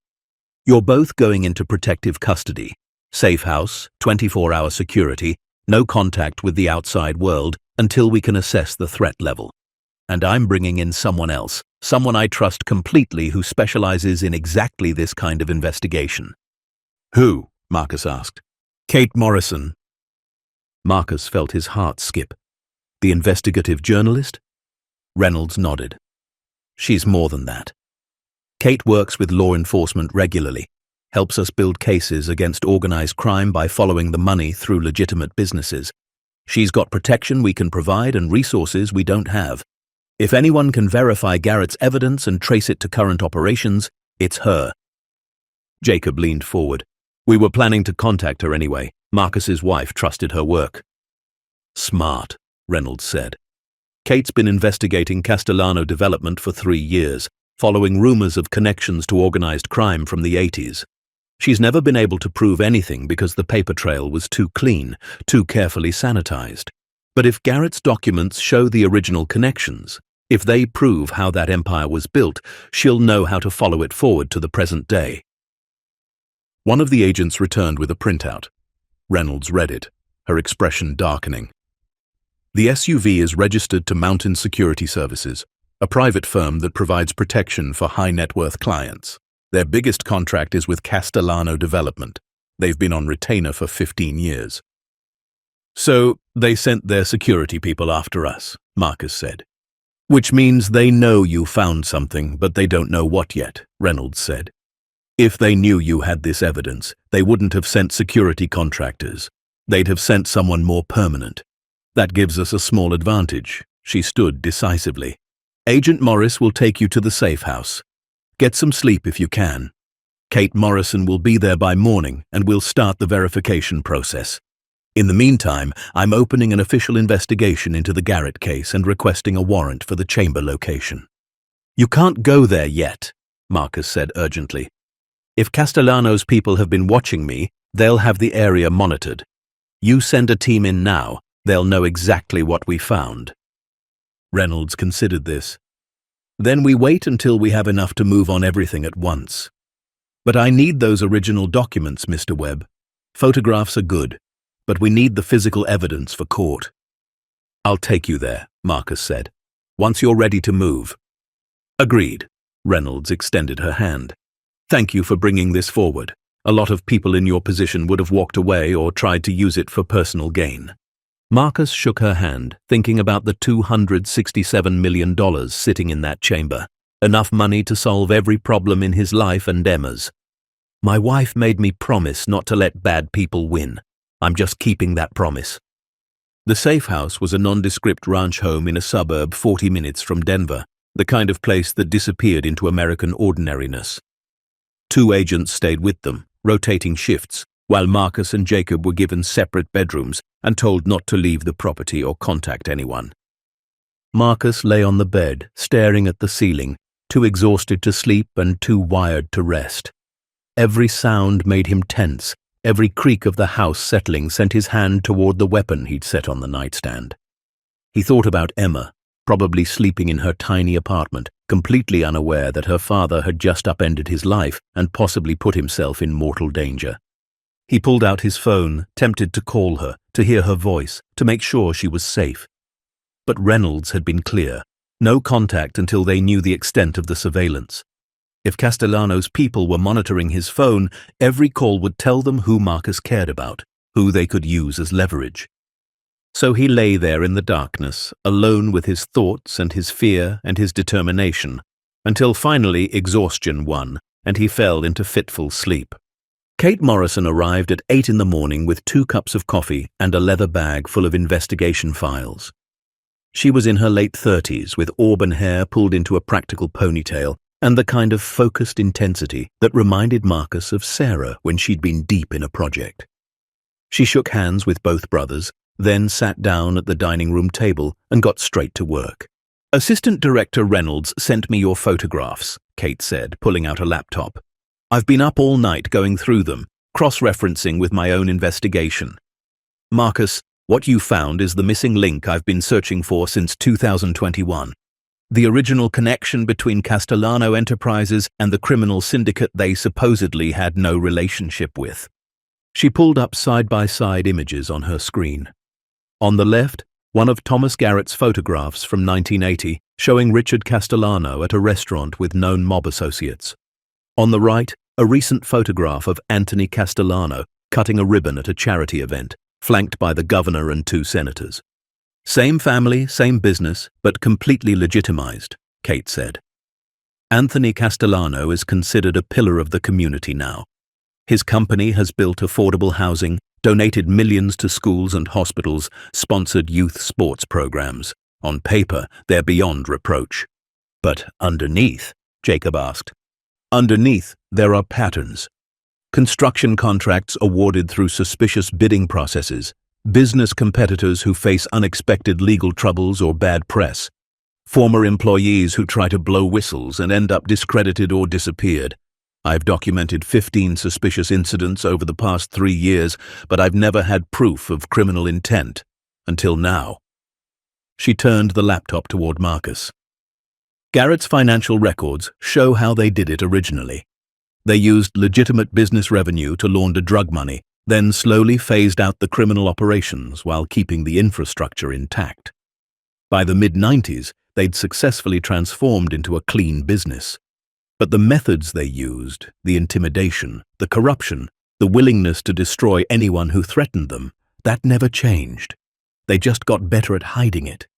You're both going into protective custody. Safe house, 24-hour security, no contact with the outside world until we can assess the threat level. And I'm bringing in someone else, someone I trust completely who specializes in exactly this kind of investigation. Who? Marcus asked. Kate Morrison. Marcus felt his heart skip. The investigative journalist? Reynolds nodded. She's more than that. Kate works with law enforcement regularly, helps us build cases against organized crime by following the money through legitimate businesses. She's got protection we can provide and resources we don't have. If anyone can verify Garrett's evidence and trace it to current operations, it's her. Jacob leaned forward. We were planning to contact her anyway. Marcus's wife trusted her work. Smart, Reynolds said. Kate's been investigating Castellano development for 3 years, following rumors of connections to organized crime from the 80s. She's never been able to prove anything because the paper trail was too clean, too carefully sanitized. But if Garrett's documents show the original connections, if they prove how that empire was built, she'll know how to follow it forward to the present day. One of the agents returned with a printout. Reynolds read it, her expression darkening. The SUV is registered to Mountain Security Services, a private firm that provides protection for high-net-worth clients. Their biggest contract is with Castellano Development. They've been on retainer for 15 years. So, they sent their security people after us, Marcus said. Which means they know you found something, but they don't know what yet, Reynolds said. If they knew you had this evidence, they wouldn't have sent security contractors. They'd have sent someone more permanent. That gives us a small advantage. She stood decisively. Agent Morris will take you to the safe house. Get some sleep if you can. Kate Morrison will be there by morning and we'll start the verification process. In the meantime, I'm opening an official investigation into the Garrett case and requesting a warrant for the chamber location. You can't go there yet, Marcus said urgently. If Castellano's people have been watching me, they'll have the area monitored. You send a team in now, they'll know exactly what we found. Reynolds considered this. Then we wait until we have enough to move on everything at once. But I need those original documents, Mr. Webb. Photographs are good, but we need the physical evidence for court. I'll take you there, Marcus said, once you're ready to move. Agreed. Reynolds extended her hand. Thank you for bringing this forward. A lot of people in your position would have walked away or tried to use it for personal gain. Marcus shook her hand, thinking about the $267 million sitting in that chamber. Enough money to solve every problem in his life and Emma's. My wife made me promise not to let bad people win. I'm just keeping that promise. The safe house was a nondescript ranch home in a suburb 40 minutes from Denver, the kind of place that disappeared into American ordinariness. 2 agents stayed with them, rotating shifts, while Marcus and Jacob were given separate bedrooms and told not to leave the property or contact anyone. Marcus lay on the bed, staring at the ceiling, too exhausted to sleep and too wired to rest. Every sound made him tense. Every creak of the house settling sent his hand toward the weapon he'd set on the nightstand. He thought about Emma, probably sleeping in her tiny apartment, completely unaware that her father had just upended his life and possibly put himself in mortal danger. He pulled out his phone, tempted to call her, to hear her voice, to make sure she was safe. But Reynolds had been clear. No contact until they knew the extent of the surveillance. If Castellano's people were monitoring his phone, every call would tell them who Marcus cared about, who they could use as leverage. So he lay there in the darkness, alone with his thoughts and his fear and his determination, until finally exhaustion won, and he fell into fitful sleep. Kate Morrison arrived at 8 in the morning with 2 cups of coffee and a leather bag full of investigation files. She was in her late 30s, with auburn hair pulled into a practical ponytail, and the kind of focused intensity that reminded Marcus of Sarah when she'd been deep in a project. She shook hands with both brothers, then sat down at the dining room table and got straight to work. Assistant Director Reynolds sent me your photographs, Kate said, pulling out a laptop. I've been up all night going through them, cross-referencing with my own investigation. Marcus, what you found is the missing link I've been searching for since 2021. The original connection between Castellano Enterprises and the criminal syndicate they supposedly had no relationship with. She pulled up side-by-side images on her screen. On the left, one of Thomas Garrett's photographs from 1980 showing Richard Castellano at a restaurant with known mob associates. On the right, a recent photograph of Anthony Castellano cutting a ribbon at a charity event, flanked by the governor and 2 senators. Same family, same business, but completely legitimized, Kate said. Anthony Castellano is considered a pillar of the community now. His company has built affordable housing, donated millions to schools and hospitals, sponsored youth sports programs. On paper, they're beyond reproach. But underneath, Jacob asked. Underneath, there are patterns. Construction contracts awarded through suspicious bidding processes, business competitors who face unexpected legal troubles or bad press, former employees who try to blow whistles and end up discredited or disappeared. I've documented 15 suspicious incidents over the past 3 years, but I've never had proof of criminal intent. Until now. She turned the laptop toward Marcus. Garrett's financial records show how they did it originally. They used legitimate business revenue to launder drug money, then slowly phased out the criminal operations while keeping the infrastructure intact. By the mid-90s, they'd successfully transformed into a clean business. But the methods they used, the intimidation, the corruption, the willingness to destroy anyone who threatened them, that never changed. They just got better at hiding it.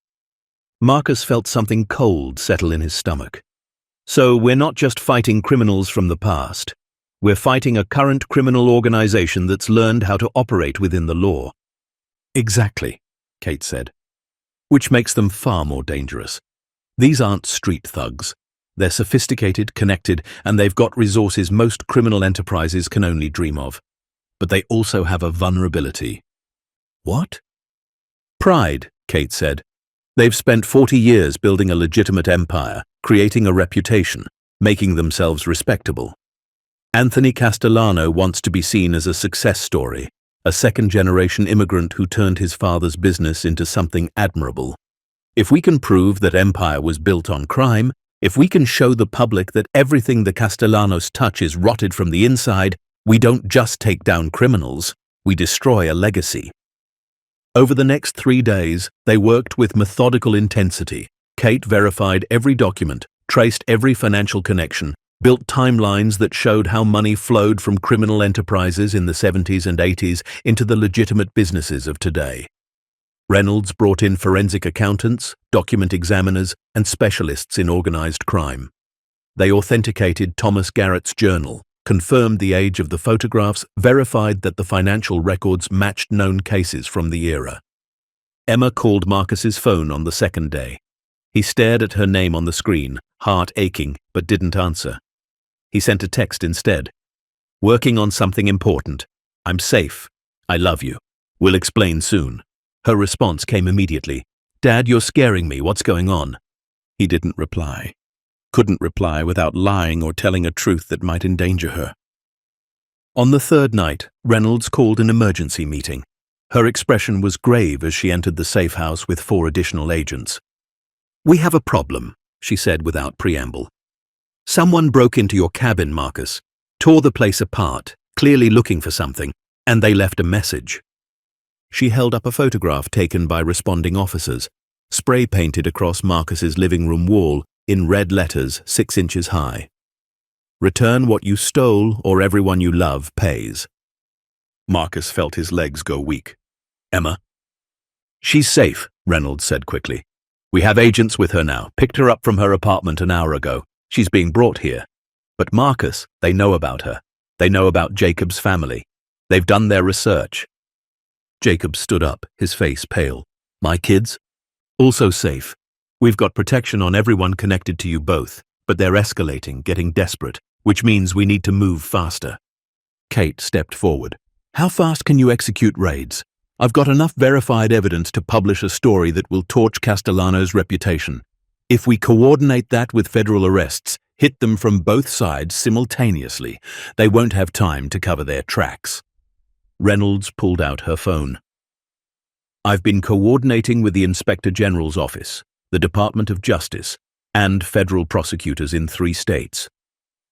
Marcus felt something cold settle in his stomach. So we're not just fighting criminals from the past. We're fighting a current criminal organization that's learned how to operate within the law. Exactly, Kate said. Which makes them far more dangerous. These aren't street thugs. They're sophisticated, connected, and they've got resources most criminal enterprises can only dream of. But they also have a vulnerability. What? Pride, Kate said. They've spent 40 years building a legitimate empire, creating a reputation, making themselves respectable. Anthony Castellano wants to be seen as a success story, a second-generation immigrant who turned his father's business into something admirable. If we can prove that empire was built on crime, if we can show the public that everything the Castellanos touch is rotted from the inside, we don't just take down criminals, we destroy a legacy. Over the next 3 days, they worked with methodical intensity. Kate verified every document, traced every financial connection, built timelines that showed how money flowed from criminal enterprises in the 70s and 80s into the legitimate businesses of today. Reynolds brought in forensic accountants, document examiners, and specialists in organized crime. They authenticated Thomas Garrett's journal, confirmed the age of the photographs, verified that the financial records matched known cases from the era. Emma called Marcus's phone on the second day. He stared at her name on the screen, heart aching, but didn't answer. He sent a text instead. Working on something important. I'm safe. I love you. We'll explain soon. Her response came immediately. Dad, you're scaring me. What's going on? He didn't reply. Couldn't reply without lying or telling a truth that might endanger her. On the third night, Reynolds called an emergency meeting. Her expression was grave as she entered the safe house with 4 additional agents. We have a problem, she said without preamble. Someone broke into your cabin, Marcus, tore the place apart, clearly looking for something, and they left a message. She held up a photograph taken by responding officers, spray-painted across Marcus's living room wall in red letters 6 inches high. Return what you stole or everyone you love pays. Marcus felt his legs go weak. Emma? She's safe, Reynolds said quickly. We have agents with her now, picked her up from her apartment an hour ago. She's being brought here. But Marcus, they know about her. They know about Jacob's family. They've done their research. Jacob stood up, his face pale. My kids? Also safe. We've got protection on everyone connected to you both, but they're escalating, getting desperate, which means we need to move faster. Kate stepped forward. How fast can you execute raids? I've got enough verified evidence to publish a story that will torch Castellano's reputation. If we coordinate that with federal arrests, hit them from both sides simultaneously, they won't have time to cover their tracks. Reynolds pulled out her phone. I've been coordinating with the Inspector General's office, the Department of Justice. and federal prosecutors in 3 states.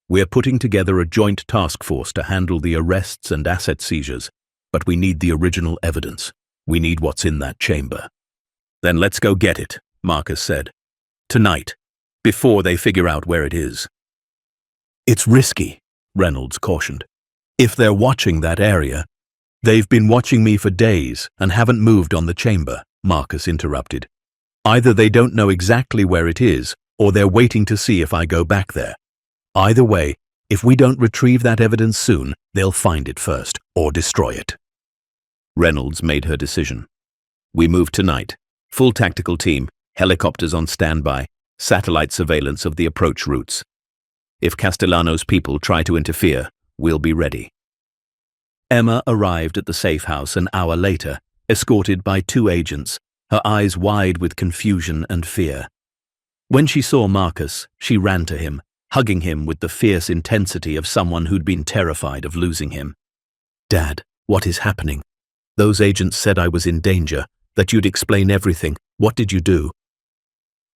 We're putting together a joint task force to handle the arrests and asset seizures, but we need the original evidence. We need what's in that chamber. Then let's go get it, Marcus said. Tonight, before they figure out where it is. It's risky, Reynolds cautioned. If they're watching that area, they've been watching me for days and haven't moved on the chamber, Marcus interrupted. Either they don't know exactly where it is, or they're waiting to see if I go back there. Either way, if we don't retrieve that evidence soon, they'll find it first, or destroy it. Reynolds made her decision. We move tonight. Full tactical team, helicopters on standby, satellite surveillance of the approach routes. If Castellano's people try to interfere, we'll be ready. Emma arrived at the safe house an hour later, escorted by 2 agents, her eyes wide with confusion and fear. When she saw Marcus, she ran to him, hugging him with the fierce intensity of someone who'd been terrified of losing him. Dad, what is happening? Those agents said I was in danger, that you'd explain everything. What did you do?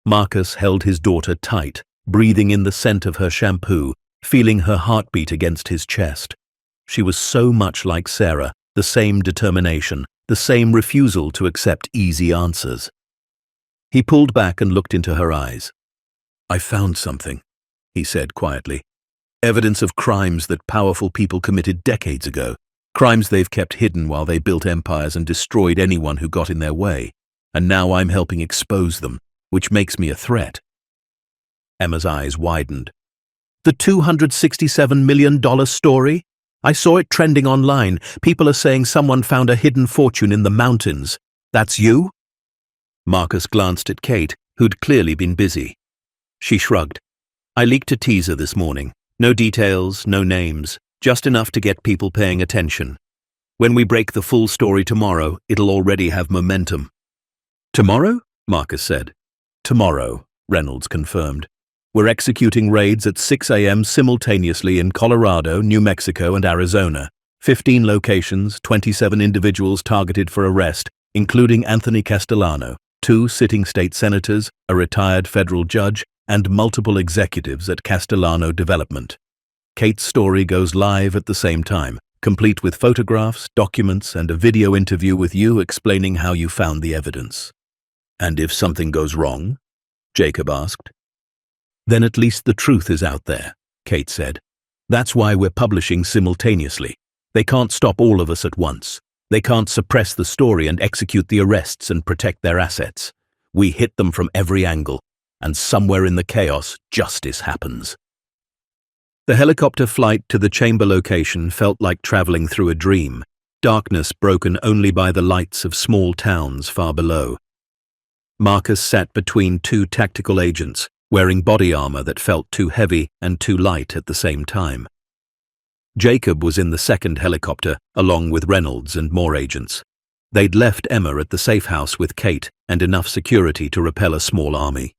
Marcus held his daughter tight, breathing in the scent of her shampoo, feeling her heartbeat against his chest. She was so much like Sarah, the same determination, the same refusal to accept easy answers. He pulled back and looked into her eyes. I found something, he said quietly. Evidence of crimes that powerful people committed decades ago. Crimes they've kept hidden while they built empires and destroyed anyone who got in their way. And now I'm helping expose them, which makes me a threat. Emma's eyes widened. The $267 million story? I saw it trending online. People are saying someone found a hidden fortune in the mountains. That's you? Marcus glanced at Kate, who'd clearly been busy. She shrugged. I leaked a teaser this morning. No details, no names, just enough to get people paying attention. When we break the full story tomorrow, it'll already have momentum. Tomorrow? Marcus said. Tomorrow, Reynolds confirmed. We're executing raids at 6 a.m. simultaneously in Colorado, New Mexico, and Arizona. 15 locations, 27 individuals targeted for arrest, including Anthony Castellano, 2 sitting state senators, a retired federal judge, and multiple executives at Castellano Development. Kate's story goes live at the same time, complete with photographs, documents, and a video interview with you explaining how you found the evidence. And if something goes wrong? Jacob asked. Then at least the truth is out there, Kate said. That's why we're publishing simultaneously. They can't stop all of us at once. They can't suppress the story and execute the arrests and protect their assets. We hit them from every angle, and somewhere in the chaos, justice happens. The helicopter flight to the chamber location felt like traveling through a dream, darkness broken only by the lights of small towns far below. Marcus sat between 2 tactical agents, wearing body armor that felt too heavy and too light at the same time. Jacob was in the second helicopter, along with Reynolds and more agents. They'd left Emma at the safe house with Kate and enough security to repel a small army.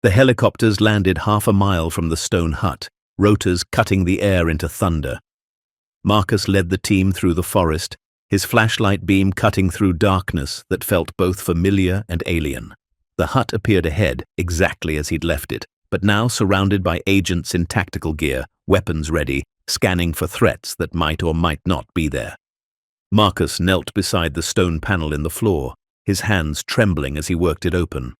The helicopters landed half a mile from the stone hut, rotors cutting the air into thunder. Marcus led the team through the forest, his flashlight beam cutting through darkness that felt both familiar and alien. The hut appeared ahead, exactly as he'd left it, but now surrounded by agents in tactical gear, weapons ready, scanning for threats that might or might not be there. Marcus knelt beside the stone panel in the floor, his hands trembling as he worked it open.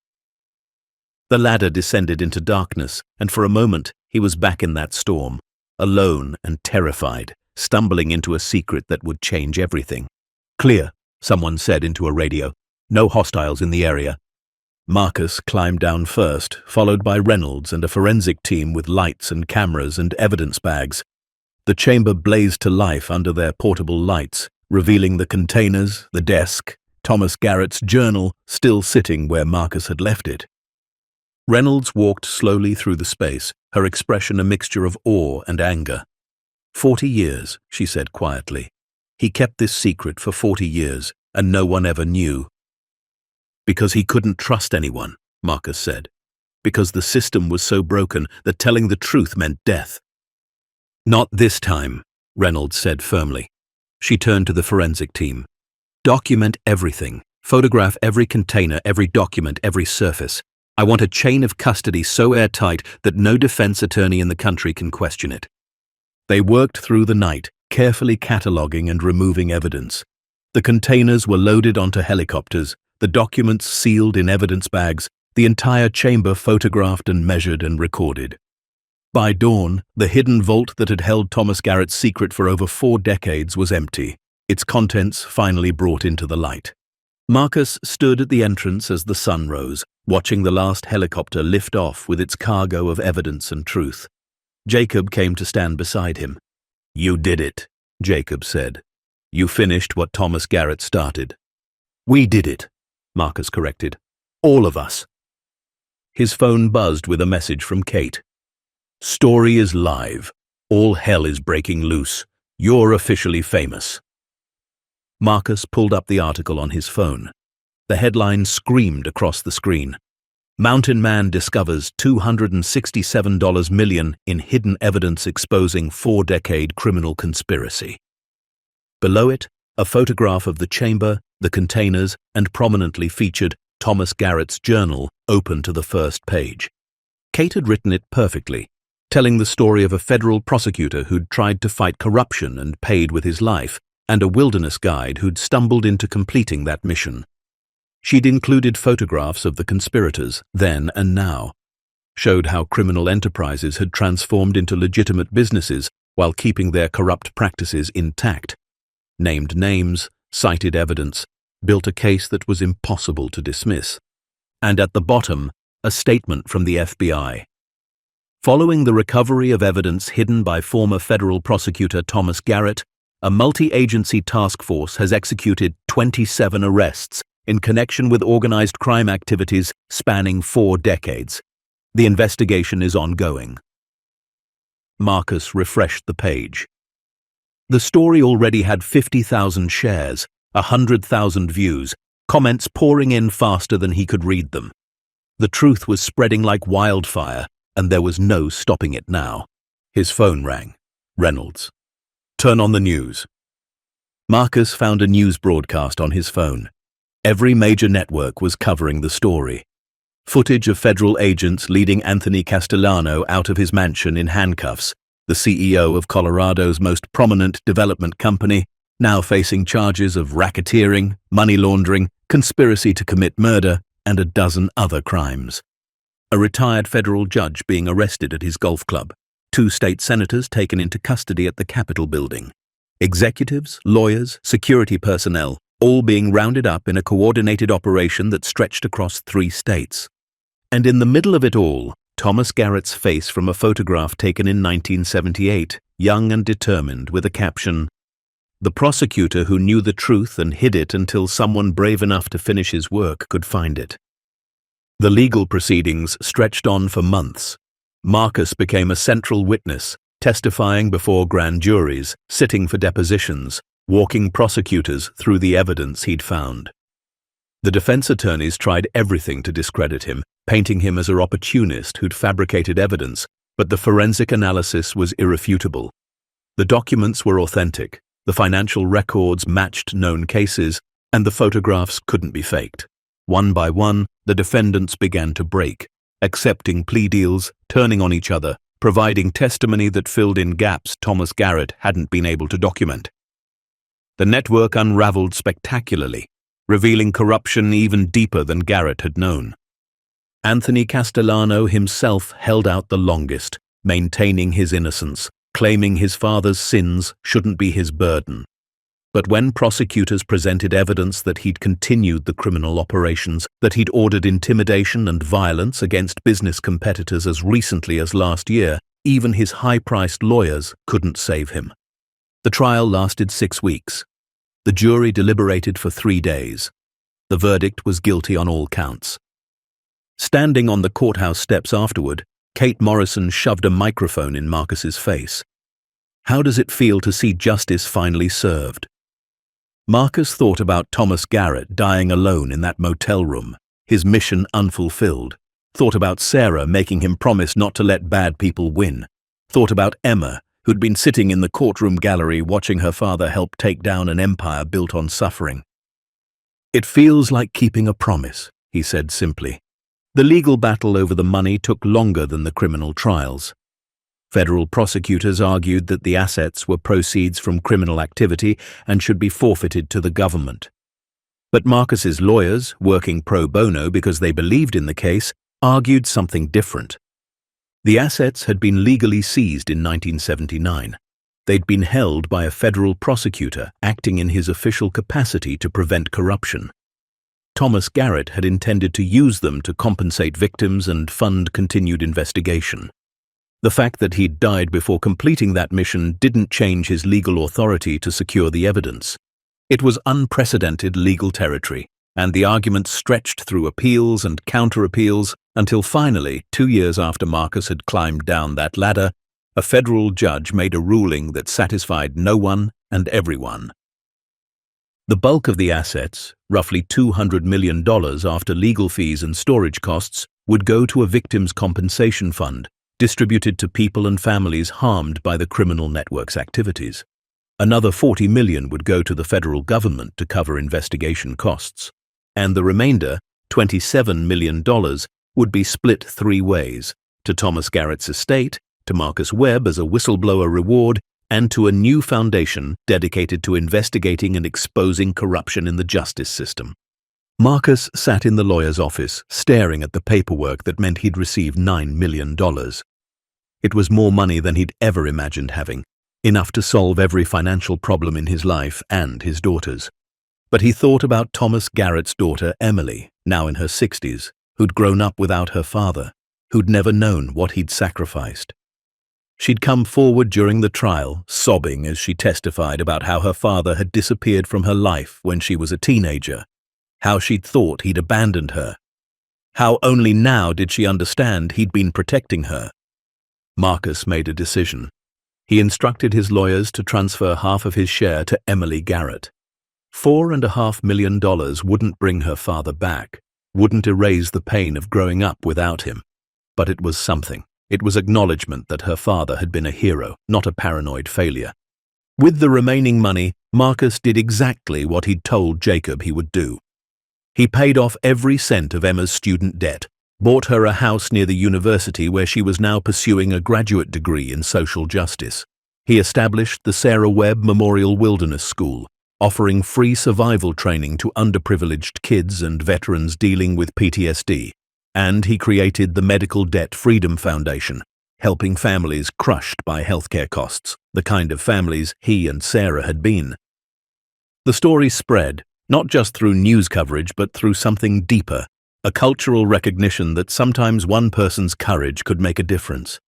The ladder descended into darkness, and for a moment he was back in that storm, alone and terrified, stumbling into a secret that would change everything. Clear, someone said into a radio. No hostiles in the area. Marcus climbed down first, followed by Reynolds and a forensic team with lights and cameras and evidence bags. The chamber blazed to life under their portable lights, revealing the containers, the desk, Thomas Garrett's journal still sitting where Marcus had left it. Reynolds walked slowly through the space, her expression a mixture of awe and anger. 40 years, she said quietly. He kept this secret for 40 years, and no one ever knew. Because he couldn't trust anyone, Marcus said. Because the system was so broken that telling the truth meant death. Not this time, Reynolds said firmly. She turned to the forensic team. Document everything. Photograph every container, every document, every surface. I want a chain of custody so airtight that no defense attorney in the country can question it. They worked through the night, carefully cataloguing and removing evidence. The containers were loaded onto helicopters, the documents sealed in evidence bags, the entire chamber photographed and measured and recorded. By dawn, the hidden vault that had held Thomas Garrett's secret for over 4 decades was empty, its contents finally brought into the light. Marcus stood at the entrance as the sun rose, watching the last helicopter lift off with its cargo of evidence and truth. Jacob came to stand beside him. "You did it," Jacob said. "You finished what Thomas Garrett started." "We did it," Marcus corrected. "All of us." His phone buzzed with a message from Kate. "Story is live. All hell is breaking loose. You're officially famous." Marcus pulled up the article on his phone. The headline screamed across the screen. Mountain Man discovers $267 million in hidden evidence exposing 4-decade criminal conspiracy. Below it, a photograph of the chamber, the containers, and prominently featured Thomas Garrett's journal open to the first page. Kate had written it perfectly, telling the story of a federal prosecutor who'd tried to fight corruption and paid with his life, and a wilderness guide who'd stumbled into completing that mission. She'd included photographs of the conspirators, then and now, showed how criminal enterprises had transformed into legitimate businesses while keeping their corrupt practices intact, named names, cited evidence, built a case that was impossible to dismiss. And at the bottom, a statement from the FBI. Following the recovery of evidence hidden by former federal prosecutor Thomas Garrett, a multi-agency task force has executed 27 arrests in connection with organized crime activities spanning 4 decades. The investigation is ongoing. Marcus refreshed the page. The story already had 50,000 shares, 100,000 views, comments pouring in faster than he could read them. The truth was spreading like wildfire, and there was no stopping it now. His phone rang. Reynolds. "Turn on the news." Marcus found a news broadcast on his phone. Every major network was covering the story. Footage of federal agents leading Anthony Castellano out of his mansion in handcuffs, the CEO of Colorado's most prominent development company, now facing charges of racketeering, money laundering, conspiracy to commit murder, and a dozen other crimes. A retired federal judge being arrested at his golf club. 2 state senators taken into custody at the Capitol building. Executives, lawyers, security personnel, all being rounded up in a coordinated operation that stretched across 3 states. And in the middle of it all, Thomas Garrett's face from a photograph taken in 1978, young and determined, with a caption, "The prosecutor who knew the truth and hid it until someone brave enough to finish his work could find it." The legal proceedings stretched on for months. Marcus became a central witness, testifying before grand juries, sitting for depositions, walking prosecutors through the evidence he'd found. The defense attorneys tried everything to discredit him, painting him as an opportunist who'd fabricated evidence, but the forensic analysis was irrefutable. The documents were authentic, the financial records matched known cases, and the photographs couldn't be faked. One by one, the defendants began to break, accepting plea deals, turning on each other, providing testimony that filled in gaps Thomas Garrett hadn't been able to document. The network unraveled spectacularly, revealing corruption even deeper than Garrett had known. Anthony Castellano himself held out the longest, maintaining his innocence, claiming his father's sins shouldn't be his burden. But when prosecutors presented evidence that he'd continued the criminal operations, that he'd ordered intimidation and violence against business competitors as recently as last year, even his high-priced lawyers couldn't save him. The trial lasted 6 weeks. The jury deliberated for 3 days. The verdict was guilty on all counts. Standing on the courthouse steps afterward, Kate Morrison shoved a microphone in Marcus's face. "How does it feel to see justice finally served?" Marcus thought about Thomas Garrett dying alone in that motel room, his mission unfulfilled. Thought about Sarah making him promise not to let bad people win. Thought about Emma, who'd been sitting in the courtroom gallery watching her father help take down an empire built on suffering. "It feels like keeping a promise," he said simply. The legal battle over the money took longer than the criminal trials. Federal prosecutors argued that the assets were proceeds from criminal activity and should be forfeited to the government. But Marcus's lawyers, working pro bono because they believed in the case, argued something different. The assets had been legally seized in 1979. They'd been held by a federal prosecutor acting in his official capacity to prevent corruption. Thomas Garrett had intended to use them to compensate victims and fund continued investigation. The fact that he'd died before completing that mission didn't change his legal authority to secure the evidence. It was unprecedented legal territory, and the argument stretched through appeals and counter-appeals until finally, 2 years after Marcus had climbed down that ladder, a federal judge made a ruling that satisfied no one and everyone. The bulk of the assets, roughly $200 million after legal fees and storage costs, would go to a victims' compensation fund, distributed to people and families harmed by the criminal network's activities. Another $40 million would go to the federal government to cover investigation costs, and the remainder, $27 million, would be split 3 ways: to Thomas Garrett's estate, to Marcus Webb as a whistleblower reward, and to a new foundation dedicated to investigating and exposing corruption in the justice system. Marcus sat in the lawyer's office, staring at the paperwork that meant he'd receive $9 million. It was more money than he'd ever imagined having, enough to solve every financial problem in his life and his daughter's. But he thought about Thomas Garrett's daughter, Emily, now in her 60s, who'd grown up without her father, who'd never known what he'd sacrificed. She'd come forward during the trial, sobbing as she testified about how her father had disappeared from her life when she was a teenager, how she'd thought he'd abandoned her, how only now did she understand he'd been protecting her. Marcus made a decision. He instructed his lawyers to transfer half of his share to Emily Garrett. $4.5 million wouldn't bring her father back, wouldn't erase the pain of growing up without him. But it was something. It was acknowledgement that her father had been a hero, not a paranoid failure. With the remaining money, Marcus did exactly what he'd told Jacob he would do. He paid off every cent of Emma's student debt, bought her a house near the university where she was now pursuing a graduate degree in social justice. He established the Sarah Webb Memorial Wilderness School, offering free survival training to underprivileged kids and veterans dealing with PTSD. And he created the Medical Debt Freedom Foundation, helping families crushed by healthcare costs, the kind of families he and Sarah had been. The story spread, not just through news coverage but through something deeper, a cultural recognition that sometimes one person's courage could make a difference.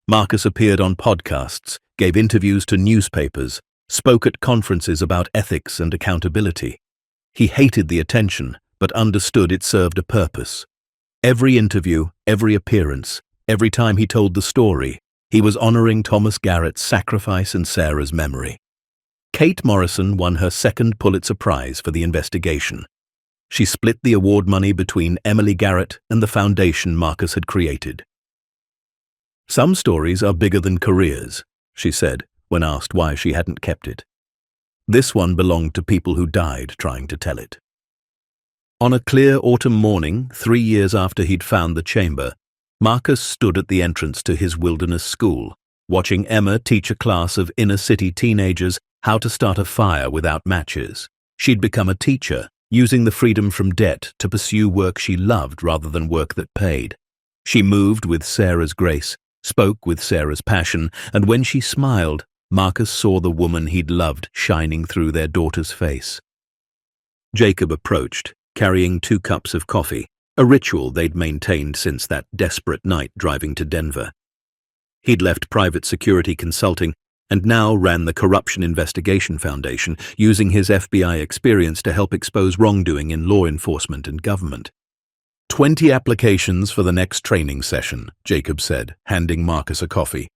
Marcus appeared on podcasts, gave interviews to newspapers, spoke at conferences about ethics and accountability. He hated the attention, but understood it served a purpose. Every interview, every appearance, every time he told the story, he was honoring Thomas Garrett's sacrifice and Sarah's memory. Kate Morrison won her 2nd Pulitzer Prize for the investigation. She split the award money between Emily Garrett and the foundation Marcus had created. "Some stories are bigger than careers," she said when asked why she hadn't kept it. This one belonged to people who died trying to tell it. On a clear autumn morning, 3 years after he'd found the chamber, Marcus stood at the entrance to his wilderness school, watching Emma teach a class of inner-city teenagers how to start a fire without matches. She'd become a teacher, using the freedom from debt to pursue work she loved rather than work that paid. She moved with Sarah's grace, spoke with Sarah's passion, and when she smiled, Marcus saw the woman he'd loved shining through their daughter's face. Jacob approached, carrying 2 cups of coffee, a ritual they'd maintained since that desperate night driving to Denver. He'd left private security consulting and now ran the Corruption Investigation Foundation, using his FBI experience to help expose wrongdoing in law enforcement and government. 20 applications for the next training session, Jacob said, handing Marcus a coffee.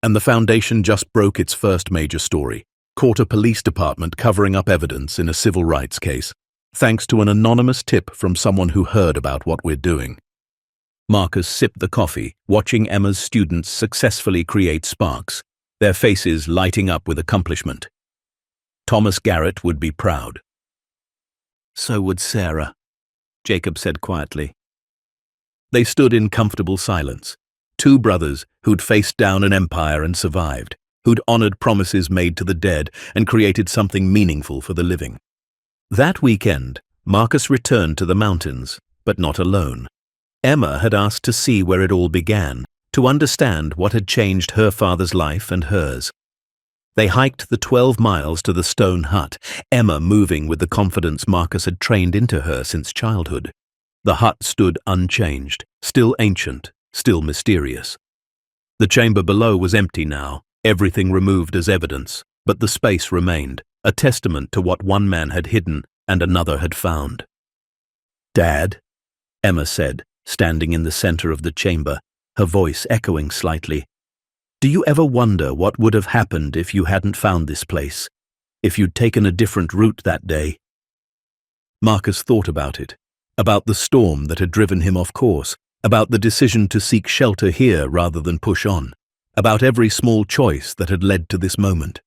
And the foundation just broke its first major story, caught a police department covering up evidence in a civil rights case, thanks to an anonymous tip from someone who heard about what we're doing. Marcus sipped the coffee, watching Emma's students successfully create sparks, their faces lighting up with accomplishment. Thomas Garrett would be proud. "So would Sarah," Jacob said quietly. They stood in comfortable silence. Two brothers who'd faced down an empire and survived, who'd honored promises made to the dead and created something meaningful for the living. That weekend, Marcus returned to the mountains, but not alone. Emma had asked to see where it all began, to understand what had changed her father's life and hers. They hiked the 12 miles to the stone hut, Emma moving with the confidence Marcus had trained into her since childhood. The hut stood unchanged, still ancient, still mysterious. The chamber below was empty now, everything removed as evidence, but the space remained, a testament to what one man had hidden and another had found. "Dad," Emma said, standing in the center of the chamber, her voice echoing slightly, "do you ever wonder what would have happened if you hadn't found this place, if you'd taken a different route that day?" Marcus thought about it, about the storm that had driven him off course, about the decision to seek shelter here rather than push on, about every small choice that had led to this moment.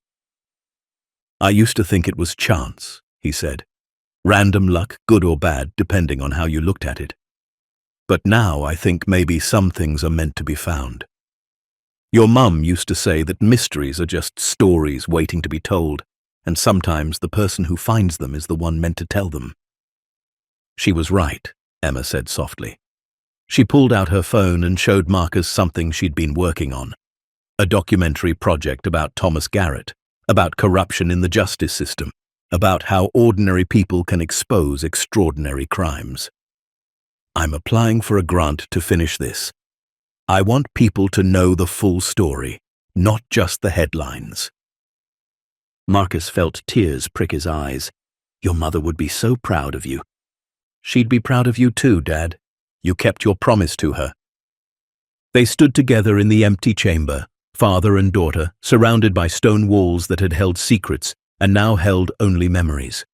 "I used to think it was chance," he said. "Random luck, good or bad, depending on how you looked at it. But now I think maybe some things are meant to be found. Your mum used to say that mysteries are just stories waiting to be told, and sometimes the person who finds them is the one meant to tell them." "She was right," Emma said softly. She pulled out her phone and showed Marcus something she'd been working on. A documentary project about Thomas Garrett, about corruption in the justice system, about how ordinary people can expose extraordinary crimes. "I'm applying for a grant to finish this. I want people to know the full story, not just the headlines." Marcus felt tears prick his eyes. "Your mother would be so proud of you." "She'd be proud of you too, Dad. You kept your promise to her." They stood together in the empty chamber, father and daughter, surrounded by stone walls that had held secrets and now held only memories.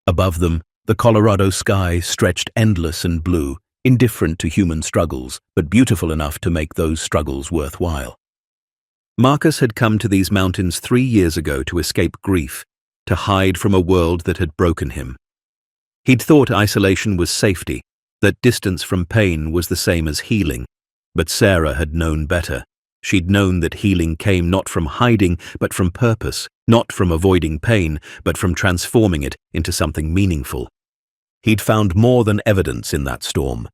Above them, the Colorado sky stretched endless and blue, indifferent to human struggles, but beautiful enough to make those struggles worthwhile. Marcus had come to these mountains 3 years ago to escape grief, to hide from a world that had broken him. He'd thought isolation was safety, that distance from pain was the same as healing, but Sarah had known better. She'd known that healing came not from hiding, but from purpose, not from avoiding pain, but from transforming it into something meaningful. He'd found more than evidence in that storm.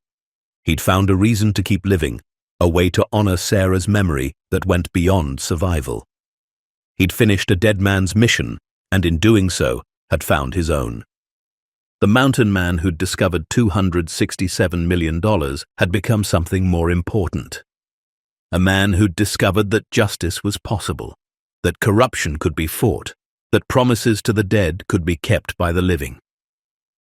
He'd found a reason to keep living, a way to honor Sarah's memory that went beyond survival. He'd finished a dead man's mission, and in doing so, had found his own. The mountain man who'd discovered $267 million had become something more important. A man who'd discovered that justice was possible, that corruption could be fought, that promises to the dead could be kept by the living.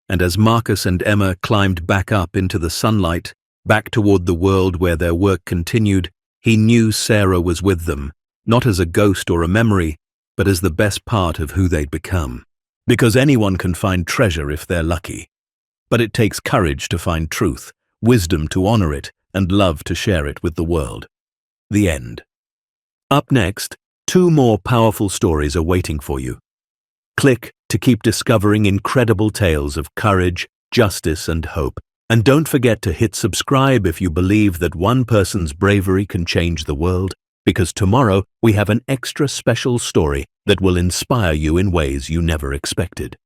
And as Marcus and Emma climbed back up into the sunlight, back toward the world where their work continued, he knew Sarah was with them, not as a ghost or a memory, but as the best part of who they'd become. Because anyone can find treasure if they're lucky. But it takes courage to find truth, wisdom to honor it, and love to share it with the world. The end. Up next, 2 more powerful stories are waiting for you. Click to keep discovering incredible tales of courage, justice, and hope. And don't forget to hit subscribe if you believe that one person's bravery can change the world, because tomorrow we have an extra special story that will inspire you in ways you never expected.